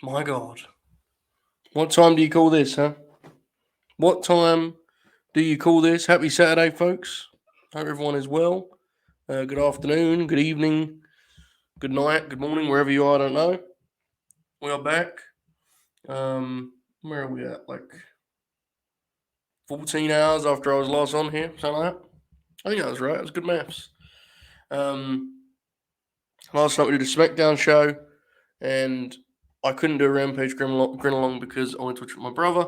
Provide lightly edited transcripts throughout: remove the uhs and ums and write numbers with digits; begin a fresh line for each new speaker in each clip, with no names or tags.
My God. What time do you call this, huh? What time do you call this? Happy Saturday, folks. Hope everyone is well. Good afternoon, good evening, good night, good morning, wherever you are, I don't know. We are back. Where are we at? Like 14 hours after I was last on here, something like that. I think that was right. It was good maths. Um, Last night we did a SmackDown show, and I couldn't do a Rampage Grin along because I went to watch with my brother.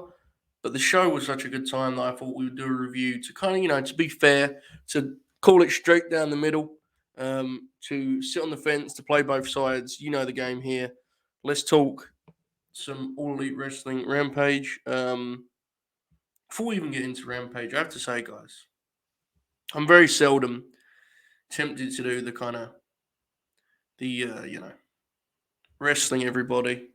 But the show was such a good time that I thought we would do a review to kind of, to be fair, to call it straight down the middle, to sit on the fence, to play both sides. You know the game here. Let's talk some All Elite Wrestling Rampage. Before we even get into Rampage, I have to say, guys, I'm very seldom tempted to do the kind of wrestling everybody.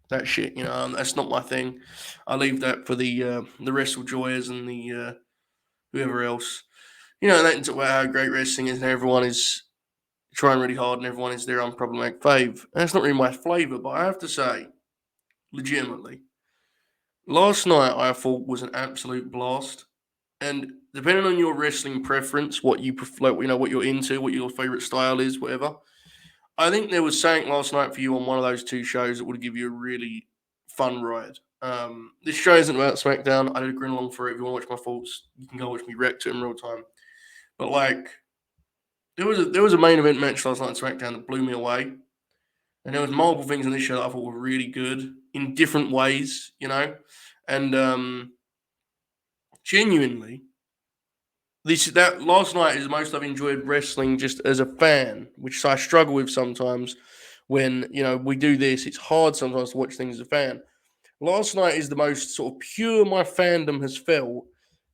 That shit, that's not my thing. I leave that for the Wrestle Joyers and the whoever else. They can talk about how great wrestling is and everyone is trying really hard and everyone is their unproblematic fave. That's not really my flavour, but I have to say, legitimately, last night I thought was an absolute blast. And depending on your wrestling preference, what you prefer, what you're into, what your favourite style is, whatever, I think there was something last night for you on one of those two shows that would give you a really fun ride. This show isn't about SmackDown. I did a grin along for it. If you want to watch my thoughts, you can go watch me react to it in real time. But like, there was a main event match last night on SmackDown that blew me away, and there was multiple things in this show that I thought were really good in different ways, and genuinely, that last night is the most I've enjoyed wrestling just as a fan, which I struggle with sometimes when we do this. It's hard sometimes to watch things as a fan. Last night is the most sort of pure my fandom has felt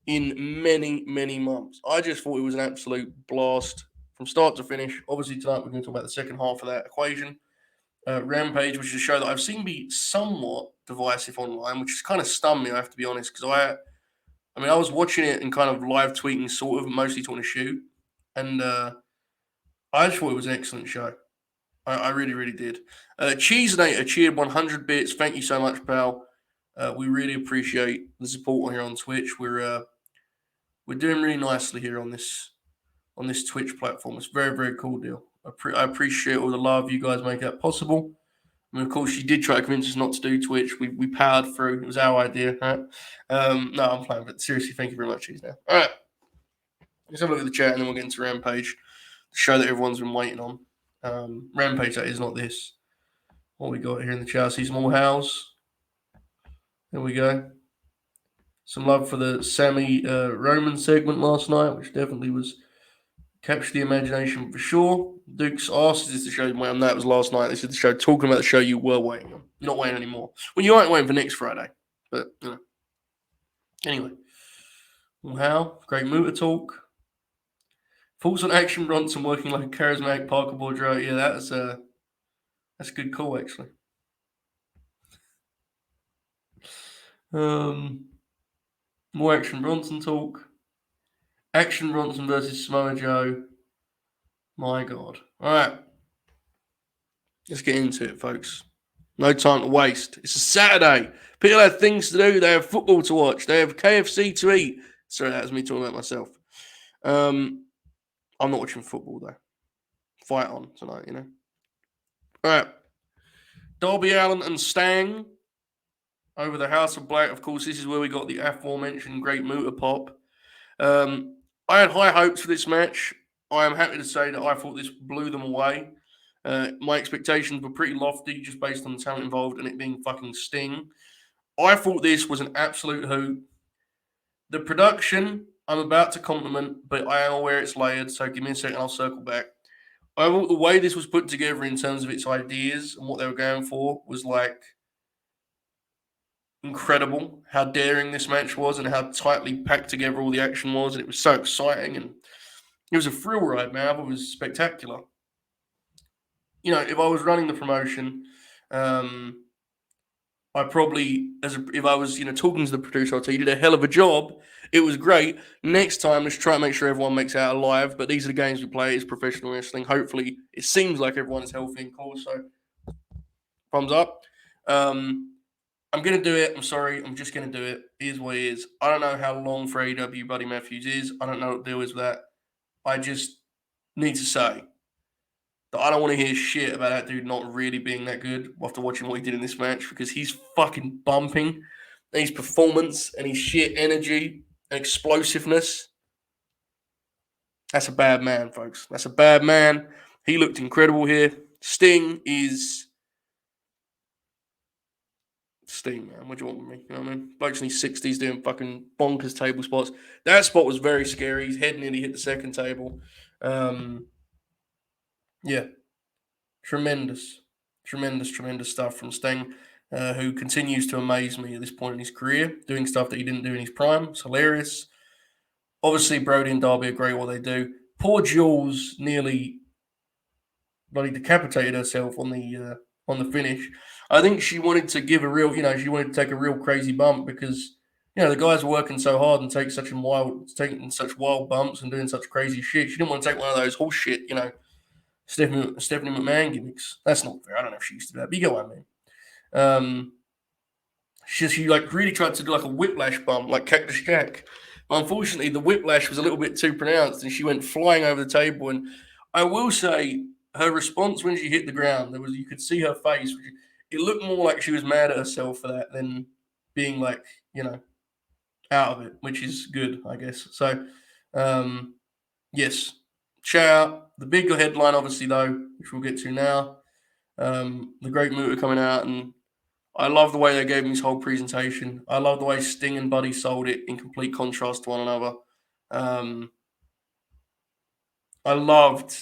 in many, many months. I just thought it was an absolute blast from start to finish. Obviously, tonight we're going to talk about the second half of that equation. Rampage, which is a show that I've seen be somewhat divisive online, which has kind of stunned me, I have to be honest, because I was watching it and kind of live tweeting, sort of, mostly talking to shoot, and I just thought it was an excellent show. I really, really did. Cheesenator cheered 100 bits. Thank you so much, pal. We really appreciate the support here on Twitch. We're doing really nicely here on this Twitch platform. It's a very, very cool deal. I appreciate all the love you guys make that possible. Of course, you did try to convince us not to do Twitch. We powered through. It was our idea, right? No, I'm playing, but seriously, thank you very much, Cheese. Now, all right. Let's have a look at the chat, and then we'll get into Rampage, the show that everyone's been waiting on. Rampage, that is not this. What we got here in the chat? I see some Powerhouse. There we go. Some love for the Sammy Roman segment last night, which definitely was captured the imagination for sure. Duke's asked, is this the show waiting on? That was last night. This is the show talking about the show you were waiting on. You're not waiting anymore. Well, you aren't waiting for next Friday. But, Anyway. Well, how? Great Muta talk. Thoughts on Action Bronson working like a charismatic Parker Boudreaux? Yeah, that's a good call, actually. More Action Bronson talk. Action Bronson versus Samoa Joe. My God. All right. Let's get into it, folks. No time to waste. It's a Saturday. People have things to do. They have football to watch. They have KFC to eat. Sorry, that was me talking about myself. I'm not watching football, though. Fight on tonight, All right. Darby Allin and Stang over the House of Black. Of course, this is where we got the aforementioned Great Muta pop. I had high hopes for this match. I am happy to say that I thought this blew them away. My expectations were pretty lofty just based on the talent involved and it being fucking Sting. I thought this was an absolute hoot. The production, I'm about to compliment, but I am aware it's layered, so give me a second, I'll circle back. I thought the way this was put together in terms of its ideas and what they were going for was like incredible. How daring this match was and how tightly packed together all the action was, and it was so exciting and it was a thrill ride, man. It was spectacular. If I was running the promotion, I probably, if I was, talking to the producer, I'd say, you did a hell of a job. It was great. Next time, let's try and make sure everyone makes it out alive. But these are the games we play. It's professional wrestling. Hopefully, it seems like everyone is healthy and cool. So, thumbs up. I'm going to do it. I'm sorry. I'm just going to do it. It is what it is. I don't know how long for AEW Buddy Matthews is. I don't know what the deal is with that. I just need to say that I don't want to hear shit about that dude not really being that good after watching what he did in this match, because he's fucking bumping. And his performance and his shit energy and explosiveness. That's a bad man, folks. That's a bad man. He looked incredible here. Sting, man. What do you want with me? You know what I mean? Bloke's in his 60s doing fucking bonkers table spots. That spot was very scary. His head nearly hit the second table. Yeah. Tremendous stuff from Sting, who continues to amaze me at this point in his career, doing stuff that he didn't do in his prime. It's hilarious. Obviously, Brody and Darby are great at what they do. Poor Jules nearly bloody decapitated herself on the finish. I think she wanted to give a real, she wanted to take a real crazy bump because, the guys are working so hard and taking such wild bumps and doing such crazy shit. She didn't want to take one of those horse shit, Stephanie McMahon gimmicks. That's not fair. I don't know if she used to do that, but you get what I mean. She like really tried to do like a whiplash bump, like Cactus Jack. But unfortunately, the whiplash was a little bit too pronounced, and she went flying over the table. And I will say, her response when she hit the ground, you could see her face. It looked more like she was mad at herself for that than being like, out of it, which is good, I guess. So, yes, shout out. The big headline, obviously, though, which we'll get to now, the Great Muta coming out, and I love the way they gave him his whole presentation. I love the way Sting and Buddy sold it in complete contrast to one another. I loved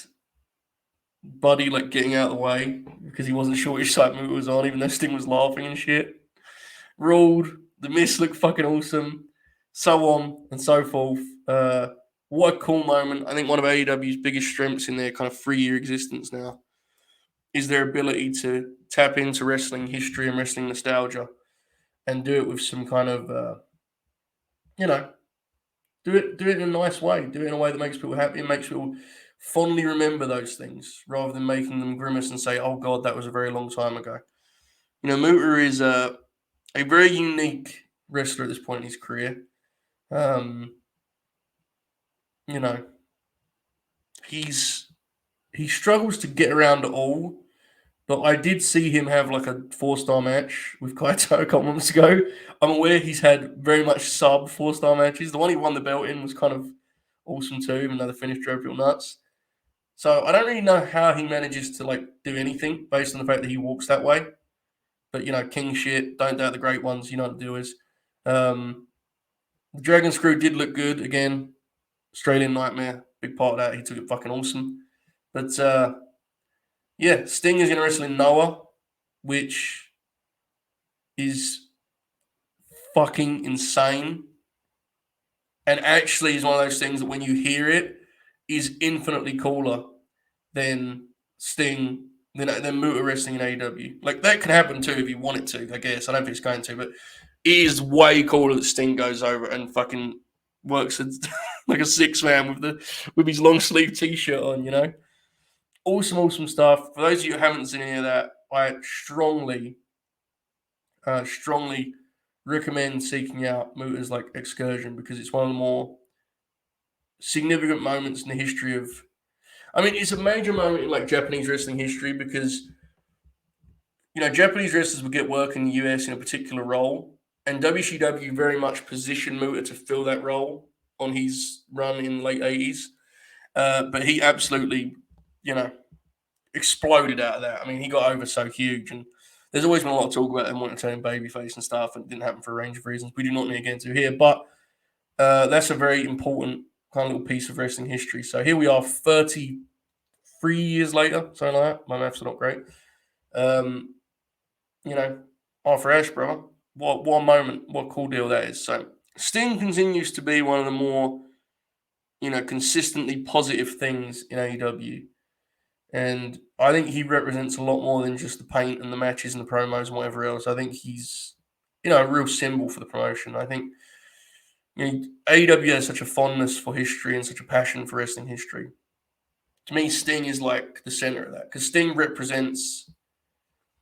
Buddy like getting out of the way because he wasn't sure which side Muta was on, even though Sting was laughing and shit. Ruled. The Mist looked fucking awesome. So on and so forth. What a cool moment. I think one of AEW's biggest strengths in their kind of 3-year existence now is their ability to tap into wrestling history and wrestling nostalgia and do it with some kind of, do it in a nice way. Do it in a way that makes people happy and makes people fondly remember those things rather than making them grimace and say, oh, God, that was a very long time ago. Muta is a very unique wrestler at this point in his career. He struggles to get around at all, but I did see him have like a 4-star match with Kaito a couple months ago. I'm aware he's had very much sub 4-star matches. The one he won the belt in was kind of awesome too, even though the finish drove people nuts. So I don't really know how he manages to like do anything based on the fact that he walks that way. But king shit, don't doubt the great ones. You know what the deal is. The Dragon Screw did look good again. Australian Nightmare, big part of that. He took it fucking awesome. But yeah, Sting is going to wrestle in Noah, which is fucking insane. And actually is one of those things that when you hear it is infinitely cooler than Sting, than Muta wrestling in AEW. Like, that can happen too if you want it to, I guess. I don't think it's going to, but it is way cooler that Sting goes over and fucking works like a 6-man with his long sleeve t-shirt on, Awesome stuff. For those of you who haven't seen any of that, I strongly recommend seeking out Muta's like excursion because it's one of the more significant moments in the history of. I mean, it's a major moment in like Japanese wrestling history because Japanese wrestlers would get work in the US in a particular role, and WCW very much positioned Muta to fill that role on his run in the late 80s. But he absolutely, exploded out of that. I mean, he got over so huge, and there's always been a lot of talk about him wanting to turn babyface and stuff, and it didn't happen for a range of reasons. We do not need to get into here, but that's a very important kind of little piece of wrestling history. So here we are, 33 years later, something like that. My maths are not great. Arthur Ashe, brother. What a moment. What a cool deal that is. So Sting continues to be one of the more, consistently positive things in AEW. And I think he represents a lot more than just the paint and the matches and the promos and whatever else. I think he's, a real symbol for the promotion. I think AEW has such a fondness for history and such a passion for wrestling history. To me, Sting is like the center of that because Sting represents,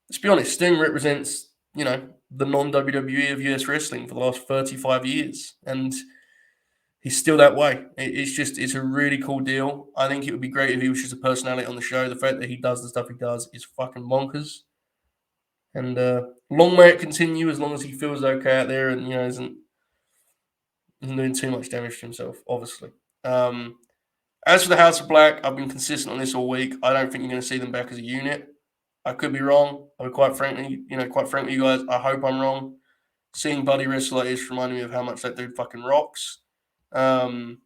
let's be honest, Sting represents the non-WWE of US wrestling for the last 35 years. And he's still that way. It's a really cool deal. I think it would be great if he was just a personality on the show. The fact that he does the stuff he does is fucking bonkers. And long may it continue as long as he feels okay out there and isn't doing too much damage to himself. Obviously. As for the House of Black, I've been consistent on this all week. I don't think you're going to see them back as a unit. I could be wrong. I mean, quite frankly, you guys, I hope I'm wrong. Seeing Buddy wrestle like this reminded me of how much that dude fucking rocks. But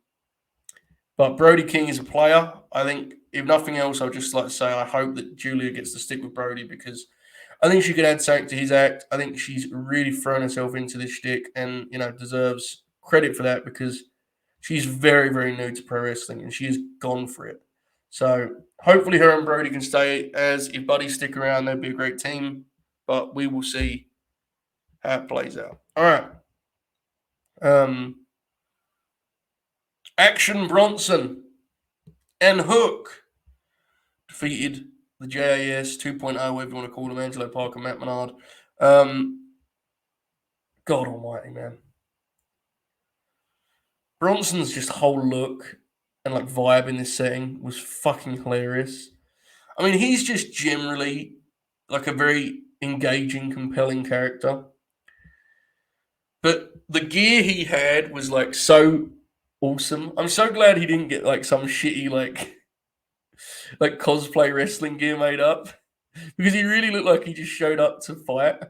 Brody King is a player. I think, if nothing else, I'd just like to say I hope that Julia gets to stick with Brody because I think she could add something to his act. I think she's really thrown herself into this shtick and, deserves credit for that because she's very, very new to pro wrestling and she has gone for it. So hopefully her and Brody can stay, as if Buddy stick around, they'd be a great team. But we will see how it plays out. All right. Action Bronson and Hook defeated the JAS 2.0, whatever you want to call them, Angelo Parker, Matt Menard. God almighty, man. Bronson's just whole look and like vibe in this setting was fucking hilarious. I mean, he's just generally like a very engaging, compelling character. But the gear he had was like so awesome. I'm so glad he didn't get like some shitty like cosplay wrestling gear made up because he really looked like he just showed up to fight.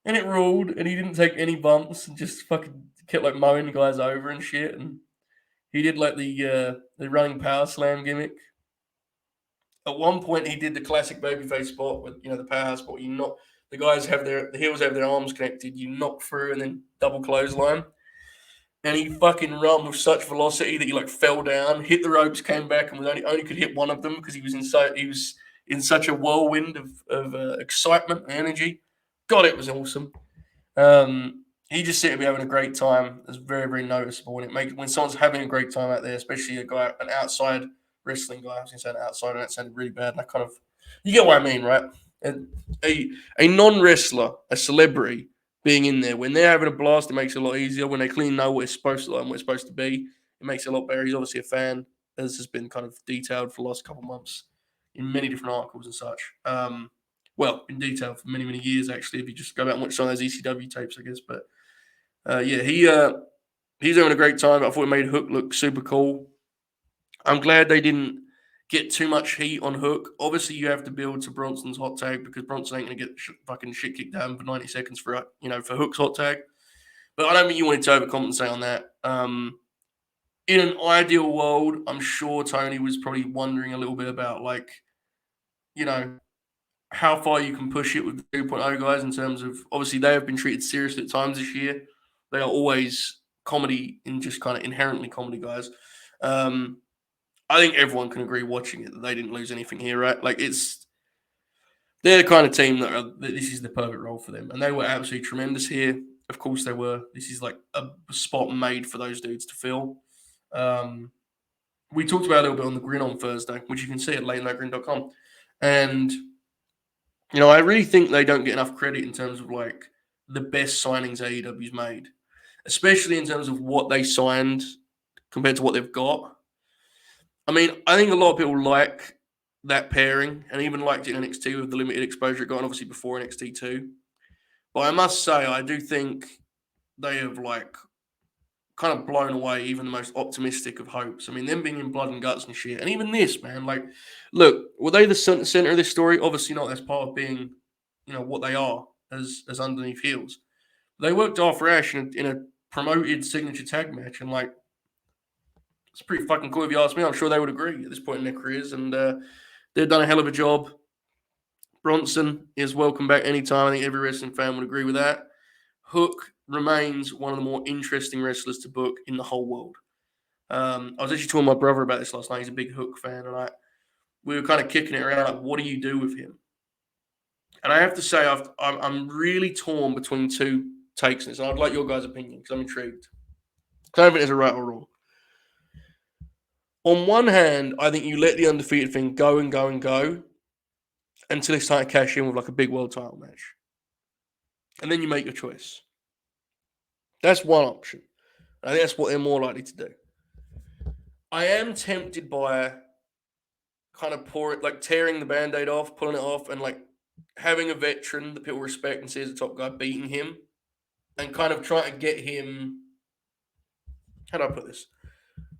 And it ruled, and he didn't take any bumps and just fucking kept like mowing guys over and shit. And he did like the running power slam gimmick. At one point, he did the classic babyface spot with the powerhouse spot. The guys the heels have their arms connected. You knock through and then double clothesline. And he fucking run with such velocity that he like fell down, hit the ropes, came back, and was only could hit one of them because he was in such a whirlwind of excitement and energy. God, it was awesome. He just seemed to be having a great time. It's very, very noticeable, and it makes when someone's having a great time out there, especially an outside wrestling guy. I was going to say an outsider, and that sounded really bad. And I kind of, you get what I mean, right? A non wrestler, a celebrity being in there when they're having a blast, it makes it a lot easier. When they clearly know what it's supposed to like and what it's supposed to be, it makes it a lot better. He's obviously a fan, as has been kind of detailed for the last couple of months in many different articles and such. Well, in detail for many, many years, actually, if you just go back and watch some of those ECW tapes, I guess. But he's having a great time. I thought it made Hook look super cool. I'm glad they didn't get too much heat on Hook. Obviously, you have to build to Bronson's hot tag because Bronson ain't going to get fucking shit kicked down for 90 seconds for Hook's hot tag. But I don't think you wanted to overcompensate on that. In an ideal world, I'm sure Tony was probably wondering a little bit about how far you can push it with the 2.0 guys in terms of obviously they have been treated seriously at times this year. They are always comedy and just kind of inherently comedy guys. I think everyone can agree watching it that they didn't lose anything here, right? Like they're the kind of team that this is the perfect role for them, and they were absolutely tremendous here. Of course they were. This is like a spot made for those dudes to fill. We talked about it a little bit on the Grin on Thursday, which you can see at latenightgrin.com. And I really think they don't get enough credit in terms of like the best signings AEW's made, especially in terms of what they signed compared to what they've got. I mean, I think a lot of people like that pairing and even liked it in NXT with the limited exposure it got, obviously before NXT 2. But I must say, I do think they have like kind of blown away even the most optimistic of hopes. I mean, them being in blood and guts and shit. And even this, man, like, look, were they the center of this story? Obviously not. That's part of being, what they are as underneath heels. They worked Arthur Ashe in a promoted signature tag match, and like, it's pretty fucking cool if you ask me. I'm sure they would agree at this point in their careers, and they've done a hell of a job. Bronson is welcome back anytime. I think every wrestling fan would agree with that. Hook remains one of the more interesting wrestlers to book in the whole world. I was actually talking to my brother about this last night. He's a big Hook fan, and we were kind of kicking it around like, what do you do with him? And I have to say, I'm really torn between two takes on this, and I'd like your guys' opinion because I'm intrigued. I don't think there's a right or wrong. On one hand, I think you let the undefeated thing go and go and go until it's time to cash in with like a big world title match. and then you make your choice. That's one option. I think that's what they're more likely to do. I am tempted by kind of tearing the band-aid off, pulling it off, and like having a veteran that people respect and see as a top guy beating him, and kind of trying to get him. How do I put this?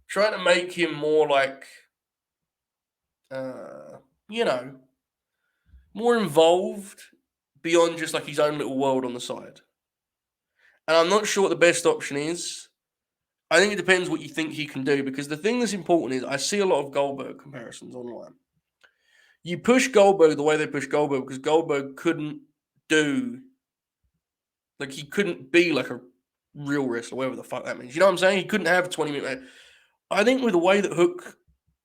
Trying to make him more like, you know, more involved beyond just like his own little world on the side. And I'm not sure what the best option is. I think it depends what you think he can do, because the thing that's important is I see a lot of Goldberg comparisons online. You push Goldberg the way they push Goldberg because Goldberg couldn't do, like, he couldn't be like a real wrestler, whatever the fuck that means. You know what I'm saying? He couldn't have a 20-minute match. I think with the way that Hook,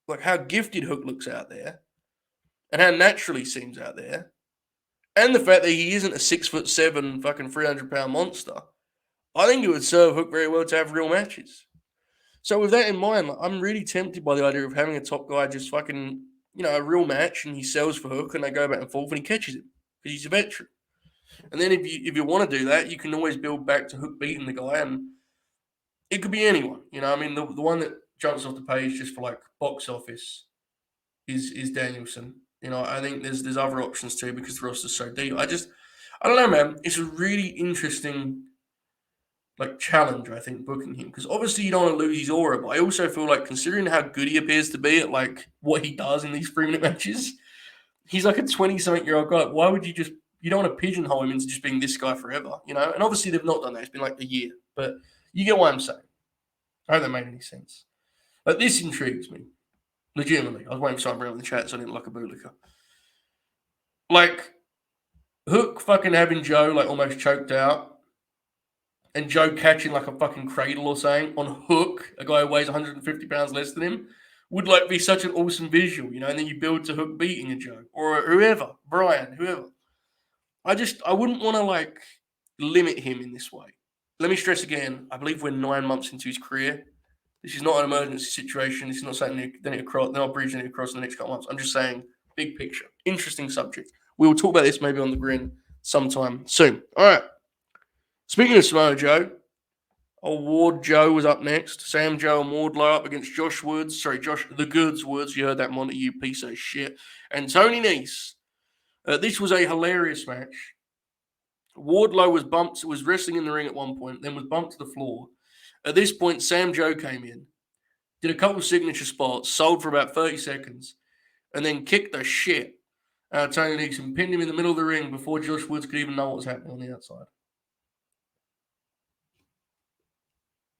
like how gifted Hook looks out there and how natural he seems out there, and the fact that he isn't a 6'7" fucking 300-pound monster, I think it would serve Hook very well to have real matches. So with that in mind, like, I'm really tempted by the idea of having a top guy just fucking, a real match, and he sells for Hook, and they go back and forth, and he catches him because he's a veteran. And then if you want to do that, you can always build back to Hook beating the guy, and it could be anyone. I mean, the one that jumps off the page just for like box office is Danielson. I think there's other options too because the roster's so deep. I don't know, man. It's a really interesting challenge, I think, booking him, because obviously you don't want to lose his aura, but I also feel like, considering how good he appears to be at what he does in these 3-minute matches, he's like a 20-something-year-old guy. Why would you don't want to pigeonhole him into just being this guy forever, And obviously they've not done that. It's been like a year, but you get what I'm saying. I hope that made any sense. But this intrigues me, legitimately. I was waiting for someone to bring up in the chat so I didn't look a bootlicker. Hook fucking having Joe almost choked out, and Joe catching like a fucking cradle or something on Hook, a guy who weighs 150 pounds less than him, would be such an awesome visual, and then you build to Hook beating a Joe or whoever, Brian, whoever. I wouldn't want to limit him in this way. Let me stress again, I believe we're 9 months into his career. This is not an emergency situation. This is not something they're not bridging it across in the next couple months. I'm just saying, big picture. Interesting subject. We will talk about this maybe on the Grin sometime soon. All right. Speaking of Samoa Joe, Ward Joe was up next. Sam Joe and Wardlow up against Josh the Goods Woods. You heard that, Monty, you piece of shit. And Tony Nese. This was a hilarious match. Wardlow was wrestling in the ring at one point, then was bumped to the floor. At this point, Sam Joe came in, did a couple of signature spots, sold for about 30 seconds, and then kicked the shit out of Tony Nese and pinned him in the middle of the ring before Josh Woods could even know what was happening on the outside.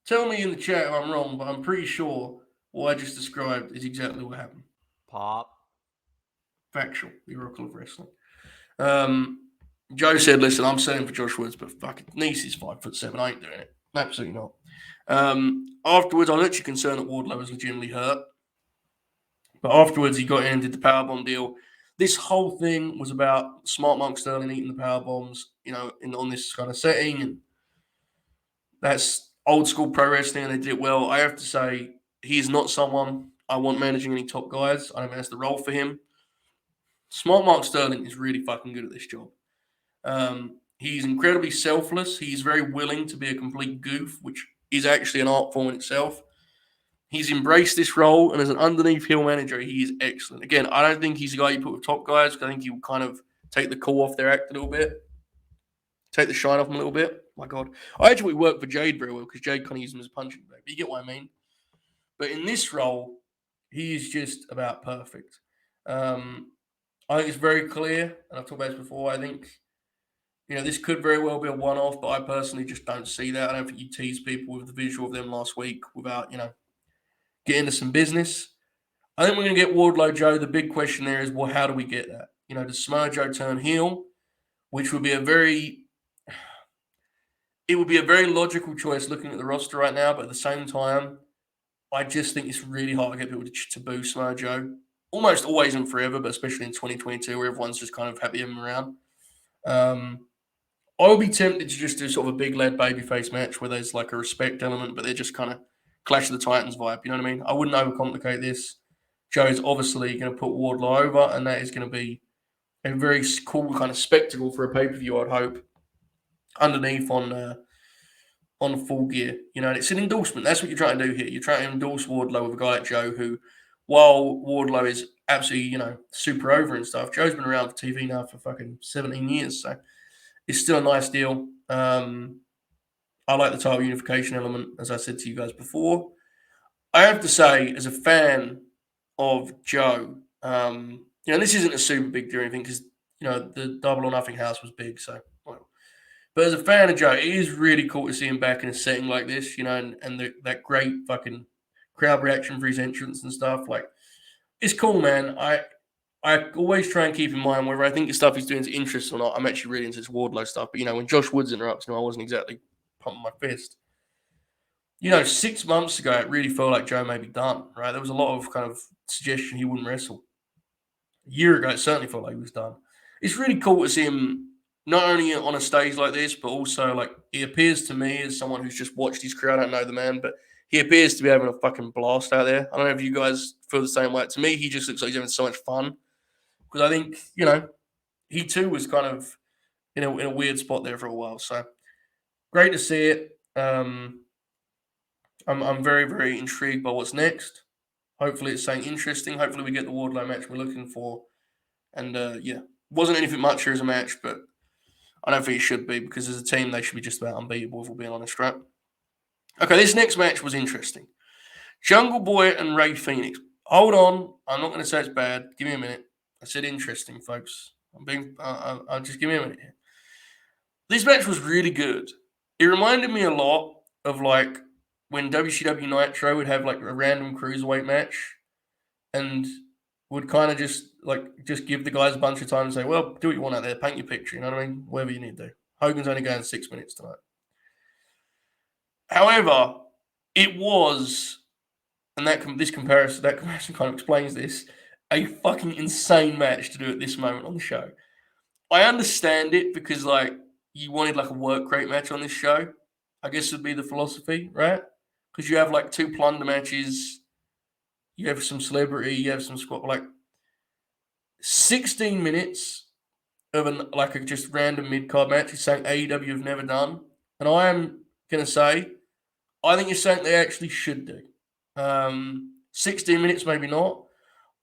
Tell me in the chat if I'm wrong, but I'm pretty sure what I just described is exactly what happened.
Pop.
Factual. The Oracle of Wrestling. Joe said, listen, I'm selling for Josh Woods, but fucking Nese is 5'7". I ain't doing it. Absolutely not. Afterwards, I was actually concerned that Wardlow was legitimately hurt. But afterwards, he got in and did the powerbomb deal. This whole thing was about Smart Mark Sterling eating the powerbombs, on this kind of setting. And that's old school pro wrestling, and they did it well. I have to say, he is not someone I want managing any top guys. I don't think that's the role for him. Smart Mark Sterling is really fucking good at this job. He's incredibly selfless. He's very willing to be a complete goof, which is actually an art form in itself. He's embraced this role, and as an underneath heel manager, he is excellent. Again, I don't think he's the guy you put with top guys, because I think he will kind of take the cool off their act a little bit, take the shine off them a little bit. My God. I actually work for Jade very well, because Jade kind of uses him as a punching bag. But you get what I mean? But in this role, he is just about perfect. I think it's very clear, and I've talked about this before, I think this could very well be a one-off, but I personally just don't see that. I don't think you tease people with the visual of them last week without, get into some business. I think we're going to get Wardlow Joe. The big question there is, well, how do we get that? Does Samoa Joe turn heel? Which would be a very logical choice looking at the roster right now, but at the same time, I just think it's really hard to get people to boo Samoa Joe. Almost always and forever, but especially in 2022 where everyone's just kind of happy him around. I would be tempted to just do sort of a big lad babyface match where there's a respect element, but they're just kind of Clash of the Titans vibe. You know what I mean? I wouldn't overcomplicate this. Joe is obviously going to put Wardlow over, and that is going to be a very cool kind of spectacle for a pay-per-view, I'd hope. underneath on Full Gear. You know, and it's an endorsement. That's what you're trying to do here. You're trying to endorse Wardlow with a guy like Joe, who, while Wardlow is absolutely, super over and stuff, Joe's been around for TV now for fucking 17 years, so it's still a nice deal. I like the title unification element, as I said to you guys before. I have to say, as a fan of Joe, this isn't a super big deal or anything because the Double or Nothing house was big, so well. But as a fan of Joe, it is really cool to see him back in a setting like this, and that great fucking crowd reaction for his entrance and stuff. Like, it's cool, man. I always try and keep in mind whether I think the stuff he's doing is interesting or not. I'm actually really into this Wardlow stuff, but when Josh Woods interrupts, I wasn't exactly pumping my fist. 6 months ago, it really felt like Joe may be done, right? There was a lot of kind of suggestion he wouldn't wrestle. A year ago, it certainly felt like he was done. It's really cool to see him not only on a stage like this, but also, like, he appears to me as someone who's just watched his career. I don't know the man, but he appears to be having a fucking blast out there. I don't know if you guys feel the same way. To me, he just looks like he's having so much fun. Because I think, he too was kind of in a weird spot there for a while. So, great to see it. I'm very, very intrigued by what's next. Hopefully it's something interesting. Hopefully we get the Wardlow match we're looking for. And wasn't anything much here as a match, but I don't think it should be because as a team they should be just about unbeatable if we're being honest, right? Okay, this next match was interesting. Jungle Boy and Ray Phoenix. Hold on, I'm not going to say it's bad. Give me a minute. I said interesting, folks. I'll just give me a minute here. This match was really good. It reminded me a lot of like when WCW Nitro would have like a random cruiserweight match and would kind of just give the guys a bunch of time and say, well, do what you want out there, paint your picture, you know what I mean? Whatever you need to do. Hogan's only going 6 minutes tonight. However, it was, and this comparison kind of explains this, a fucking insane match to do at this moment on the show. I understand it because you wanted like a work rate match on this show. I guess would be the philosophy, right? Because you have like 2 plunder matches, you have some celebrity, you have some squad, like 16 minutes of a just random mid card match is something AEW have never done, and I am gonna say I think it's something they actually should do. 16 minutes, maybe not.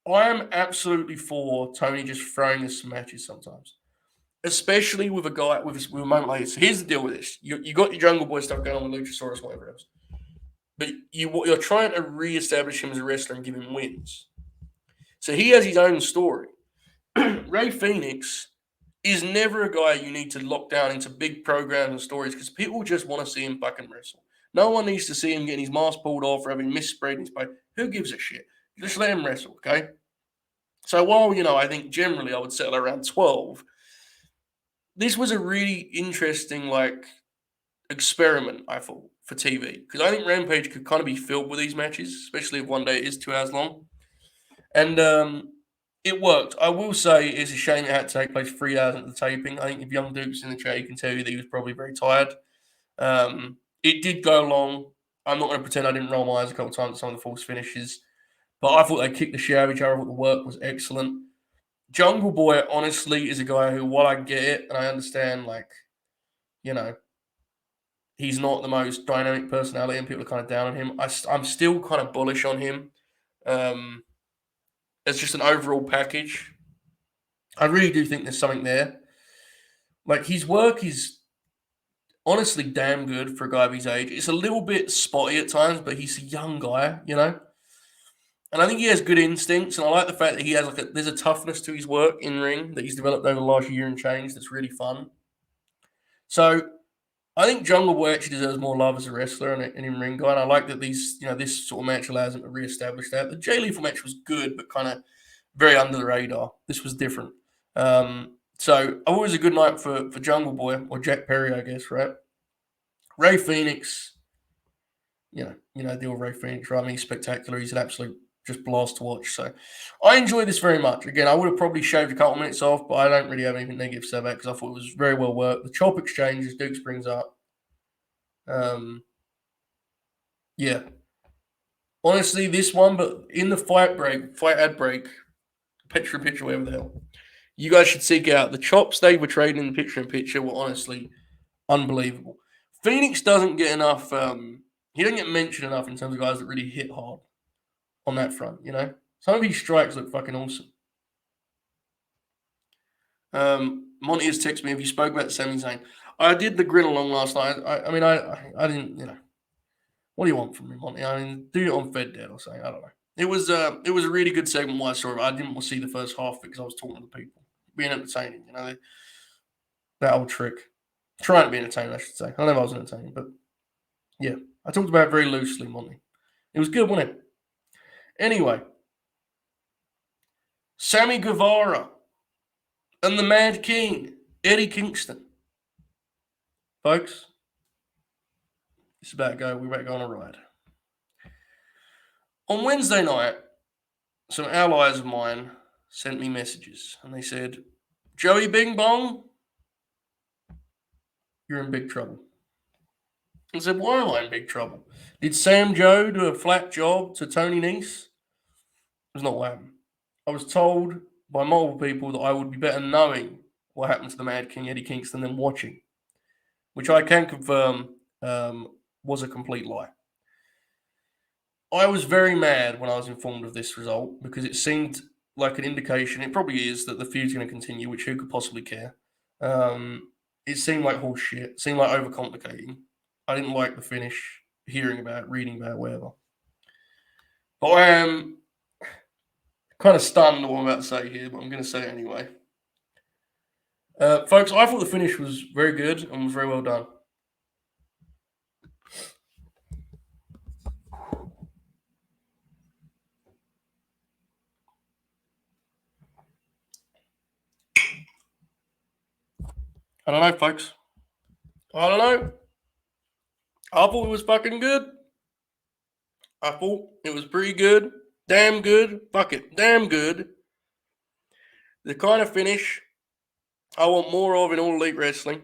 I am absolutely for Tony just throwing us some matches sometimes, especially with a guy with a moment like this. So here's the deal with this: you got your Jungle Boy stuff going on with Luchasaurus, whatever else, but you're trying to reestablish him as a wrestler and give him wins. So he has his own story. Ray Phoenix is never a guy you need to lock down into big programs and stories because people just want to see him fucking wrestle. No one needs to see him getting his mask pulled off or having misspread in his play. Who gives a shit? Just let him wrestle, okay? So while, I think generally I would settle around 12, this was a really interesting, experiment, I thought, for TV. Because I think Rampage could kind of be filled with these matches, especially if one day it is 2 hours long. And it worked. I will say it's a shame it had to take place 3 hours at the taping. I think if Young Duke's in the chat, he can tell you that he was probably very tired. It did go long. I'm not going to pretend I didn't roll my eyes a couple of times at some of the false finishes. But I thought they kicked the shit out of each other. I thought the work was excellent. Jungle Boy, honestly, is a guy who, while I get it and I understand, he's not the most dynamic personality and people are kind of down on him, I'm still kind of bullish on him. It's just an overall package. I really do think there's something there. Like, his work is honestly damn good for a guy of his age. It's a little bit spotty at times, but he's a young guy, And I think he has good instincts, and I like the fact that he has there's a toughness to his work in ring that he's developed over the last year and change that's really fun. So I think Jungle Boy actually deserves more love as a wrestler and in ring guy. And I like that this sort of match allows him to reestablish that. The Jay Lethal match was good, but kind of very under the radar. This was different. So always a good night for Jungle Boy or Jack Perry, I guess, right? Ray Phoenix, deal with Ray Phoenix, right? I mean, he's spectacular. He's an absolute just blast to watch. So I enjoyed this very much. Again, I would have probably shaved a couple minutes off, but I don't really have anything negative to say about it because I thought it was very well worked. The chop exchange, as Dukes brings up. Yeah. Honestly, this one, but in the fight ad break, picture-in-picture, whatever the hell, you guys should seek out the chops they were trading in the picture-in-picture were honestly Unbelievable. Phoenix doesn't get enough. He doesn't get mentioned enough in terms of guys that really hit hard on that front. You know, some of his strikes look fucking awesome. Monty has texted me. If you spoke about Sami Zayn, I did the grin along last night. I mean, I didn't. You know, what do you want from me, Monty? I mean, do it on Fed Dead or something. I don't know. It was a really good segment. Why I saw it. I didn't see the first half because I was talking to the people, being entertaining. You know, that old trick. Trying to be entertaining, I should say. I know I was entertaining, but yeah, I talked about it very loosely, Monty. It was good, wasn't it? Anyway, Sammy Guevara and the Mad King, Eddie Kingston. Folks, it's about to go. We're about to go on a ride. On Wednesday night, some allies of mine sent me messages and they said, Joey Bing Bong, you're in big trouble. I said, why am I in big trouble? Did Sam Joe do a flat job to Tony Nese? It was not what happened. I was told by multiple people that I would be better knowing what happened to the Mad King Eddie Kingston than watching, which I can confirm was a complete lie. I was very mad when I was informed of this result because it seemed like an indication, it probably is, that the feud's going to continue, which who could possibly care? It seemed like horse shit. It seemed like overcomplicating. I didn't like the finish, hearing about it, reading about it, whatever. But I am kind of stunned what I'm about to say here, but I'm going to say it anyway. Folks, I thought the finish was very good and was very well done. I don't know, folks. I don't know. I thought it was fucking good. I thought it was pretty good. Damn good. Fuck it. Damn good. The kind of finish I want more of in All Elite Wrestling.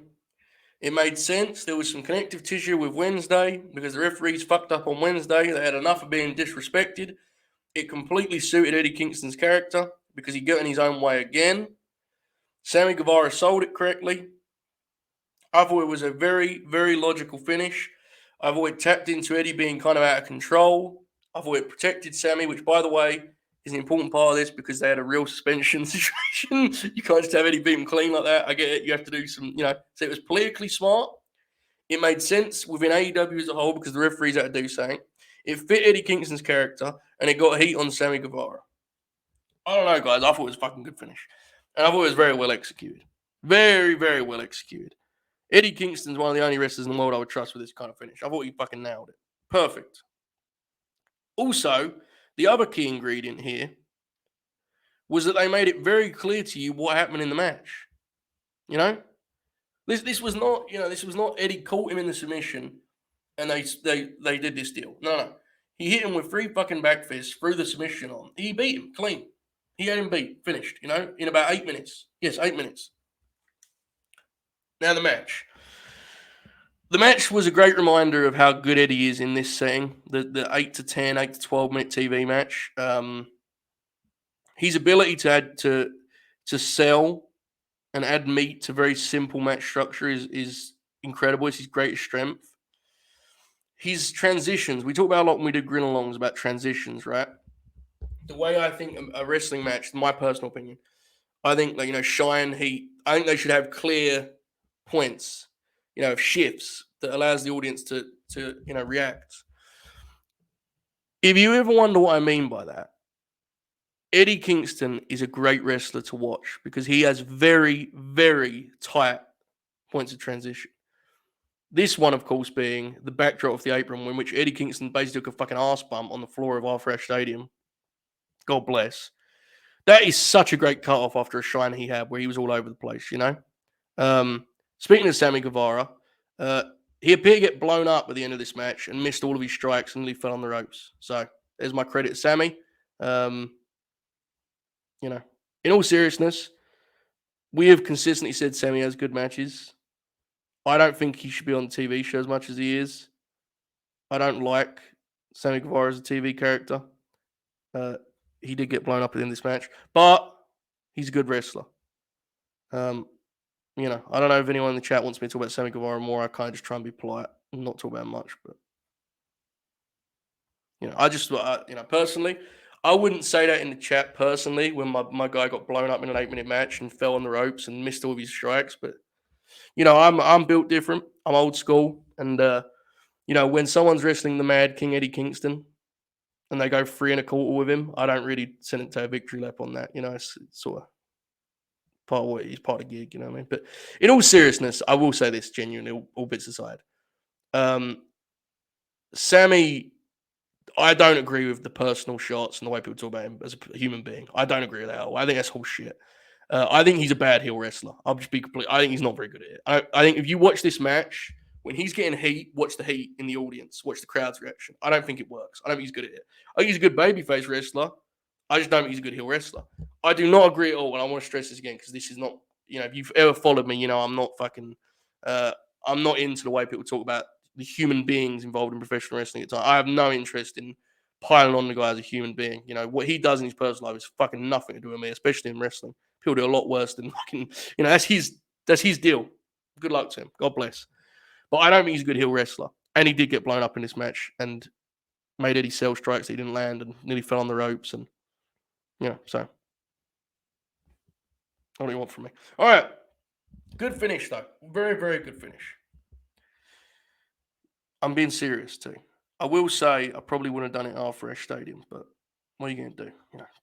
It made sense. There was some connective tissue with Wednesday because the referees fucked up on Wednesday. They had enough of being disrespected. It completely suited Eddie Kingston's character because he got in his own way again. Sammy Guevara sold it correctly. I thought it was a very, very logical finish. I thought it tapped into Eddie being kind of out of control. I thought it protected Sammy, which, by the way, is an important part of this because they had a real suspension situation. You can't just have Eddie beat him clean like that. I get it. You have to do some, so it was politically smart. It made sense within AEW as a whole because the referees had to do something. It fit Eddie Kingston's character and it got heat on Sammy Guevara. I don't know, guys. I thought it was a fucking good finish. And I thought it was very well executed. Very, very well executed. Eddie Kingston's one of the only wrestlers in the world I would trust with this kind of finish. I thought he fucking nailed it. Perfect. Also, the other key ingredient here was that they made it very clear to you what happened in the match. You know? This was not, this was not Eddie caught him in the submission and they did this deal. No. He hit him with 3 fucking back fists through the submission on. He beat him clean. He had him beat, finished, in about 8 minutes. Yes, 8 minutes. Now the match. The match was a great reminder of how good Eddie is in this setting. The 8 to 10, 8 to 12 minute TV match. His ability to add to sell and add meat to very simple match structure is incredible. It's his greatest strength. His transitions, we talk about a lot when we do grin alongs about transitions, right? The way I think a wrestling match, my personal opinion, I think shine, heat. I think they should have clear points, of shifts that allows the audience to react. If you ever wonder what I mean by that, Eddie Kingston is a great wrestler to watch because he has very, very tight points of transition. This one, of course, being the backdrop of the apron, in which Eddie Kingston basically took a fucking ass bump on the floor of Arthur Stadium. God bless. That is such a great cut-off after a shine he had where he was all over the place, Speaking of Sammy Guevara, he appeared to get blown up at the end of this match and missed all of his strikes and nearly fell on the ropes. So there's my credit to Sammy. In all seriousness, we have consistently said Sammy has good matches. I don't think he should be on the TV show as much as he is. I don't like Sammy Guevara as a TV character. He did get blown up in this match, but he's a good wrestler. I don't know if anyone in the chat wants me to talk about Sammy Guevara more. I kind of just try and be polite and not talk about much. But, personally, I wouldn't say that in the chat personally when my guy got blown up in an 8-minute match and fell on the ropes and missed all of his strikes. But, I'm built different. I'm old school. And, when someone's wrestling the Mad King Eddie Kingston and they go 3 1/4 with him, I don't really send it to a victory lap on that. It's sort of part of what he's part of the gig, you know what I mean? But in all seriousness, I will say this genuinely, all bits aside. Sammy, I don't agree with the personal shots and the way people talk about him as a human being. I don't agree with that at all. I think that's bullshit. I think he's a bad heel wrestler. I'll just be complete. I think he's not very good at it. I think if you watch this match, when he's getting heat, watch the heat in the audience, watch the crowd's reaction. I don't think it works. I don't think he's good at it. I think he's a good babyface wrestler. I just don't think he's a good heel wrestler. I do not agree at all, and I want to stress this again because this is not, if you've ever followed me, I'm not fucking, I'm not into the way people talk about the human beings involved in professional wrestling at the time. I have no interest in piling on the guy as a human being. What he does in his personal life is fucking nothing to do with me, especially in wrestling. People do a lot worse than fucking, that's his deal. Good luck to him. God bless. But I don't think he's a good heel wrestler. And he did get blown up in this match and made Eddie sell strikes that he didn't land and nearly fell on the ropes. And, so. What do you want from me? All right. Good finish, though. Very, very good finish. I'm being serious, too. I will say I probably wouldn't have done it after Ash Stadium, but what are you going to do?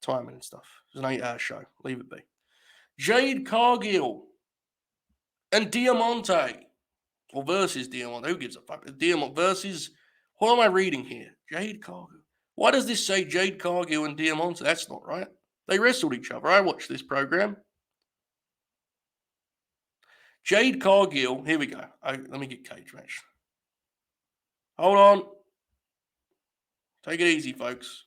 Timing and stuff. It's an 8-hour show. Leave it be. Jade Cargill and Diamante. Or versus Diamante. Who gives a fuck? Diamante versus. What am I reading here? Jade Cargill. Why does this say Jade Cargill and Diamante? That's not right. They wrestled each other. I watched this program. Jade Cargill. Here we go. Let me get cage match. Hold on. Take it easy, folks.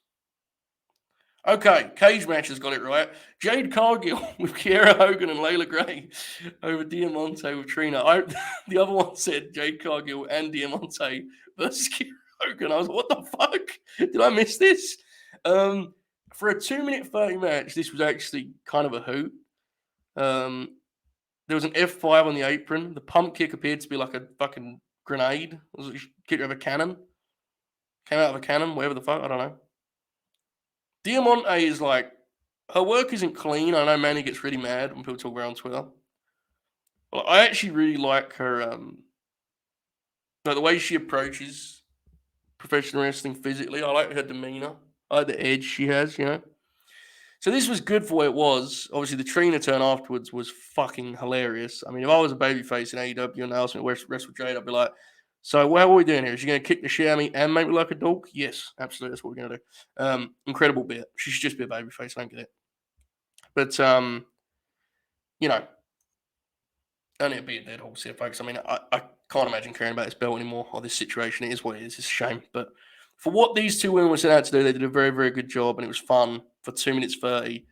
Okay, cage match has got it right. Jade Cargill with Kiera Hogan and Layla Gray over Diamante with Trina. The other one said Jade Cargill and Diamante versus Kiera Hogan. I was like, what the fuck? Did I miss this? For a 2-minute 30 match, this was actually kind of a hoot. There was an F5 on the apron. The pump kick appeared to be like a fucking grenade. It was like kick out of a cannon. Came out of a cannon, whatever the fuck, I don't know. Diamante is like, her work isn't clean. I know Manny gets really mad when people talk about her on Twitter. Well, I actually really like her, the way she approaches professional wrestling physically. I like her demeanor. I like the edge she has, So this was good for what it was. Obviously, the Trina turn afterwards was fucking hilarious. I mean, if I was a babyface in AEW and they asked me to wrestle Jade, I'd be like, so what are we doing here? Is she going to kick the shit out of me and make me like a dog? Yes, absolutely. That's what we're going to do. Incredible bit. She should just be a babyface. I don't get it. But, only a bit dead horse here, folks. I mean, I can't imagine caring about this belt anymore or this situation. It is what it is. It's a shame. But for what these two women were set out to do, they did a very, very good job. And it was fun for 2 minutes 30.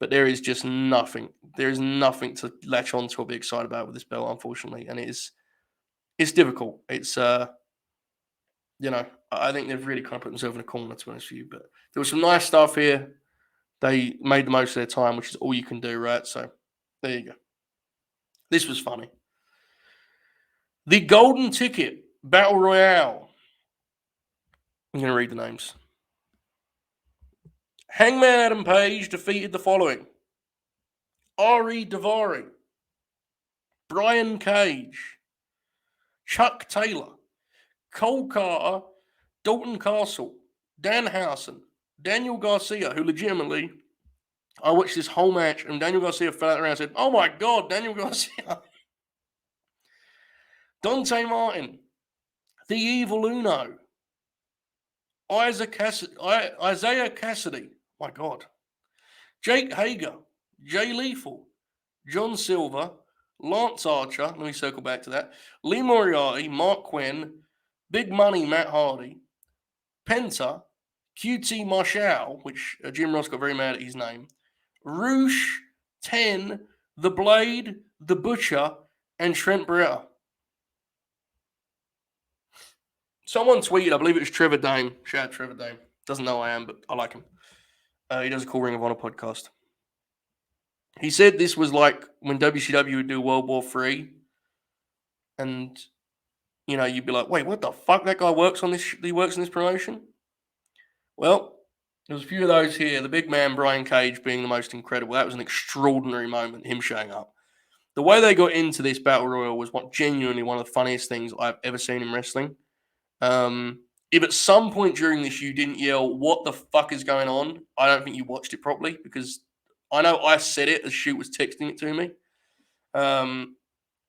But there is just nothing. There is nothing to latch on to or be excited about with this belt, unfortunately. And it's difficult. It's, I think they've really kind of put themselves in a corner, to be honest with you. But there was some nice stuff here. They made the most of their time, which is all you can do, right? So there you go. This was funny. The Golden Ticket Battle Royale. I'm going to read the names. Hangman Adam Page defeated the following: Ari Daivari, Brian Cage, Chuck Taylor, Cole Carter, Dalton Castle, Dan Housen, Daniel Garcia, who legitimately, I watched this whole match and Daniel Garcia fell out around and said, oh my God, Daniel Garcia. Dante Martin, The Evil Uno, Isaiah Cassidy, my God, Jake Hager, Jay Lethal, John Silver, Lance Archer, let me circle back to that, Lee Moriarty, Mark Quinn, Big Money Matt Hardy, Penta, QT Marshall, which Jim Ross got very mad at his name, Roosh, 10, The Blade, The Butcher, and Trent Beretta. Someone tweeted, I believe it was Trevor Dame. Shout out Trevor Dame. Doesn't know I am, but I like him. He does a cool Ring of Honor podcast. He said this was like when WCW would do World War III, and you'd be like, wait, what the fuck? That guy works on this. He works in this promotion. Well, there was a few of those here. The big man Brian Cage being the most incredible. That was an extraordinary moment. Him showing up. The way they got into this battle royal was genuinely one of the funniest things I've ever seen in wrestling. If at some point during this you didn't yell, "What the fuck is going on?" I don't think you watched it properly, because I know I said it as Shoot was texting it to me.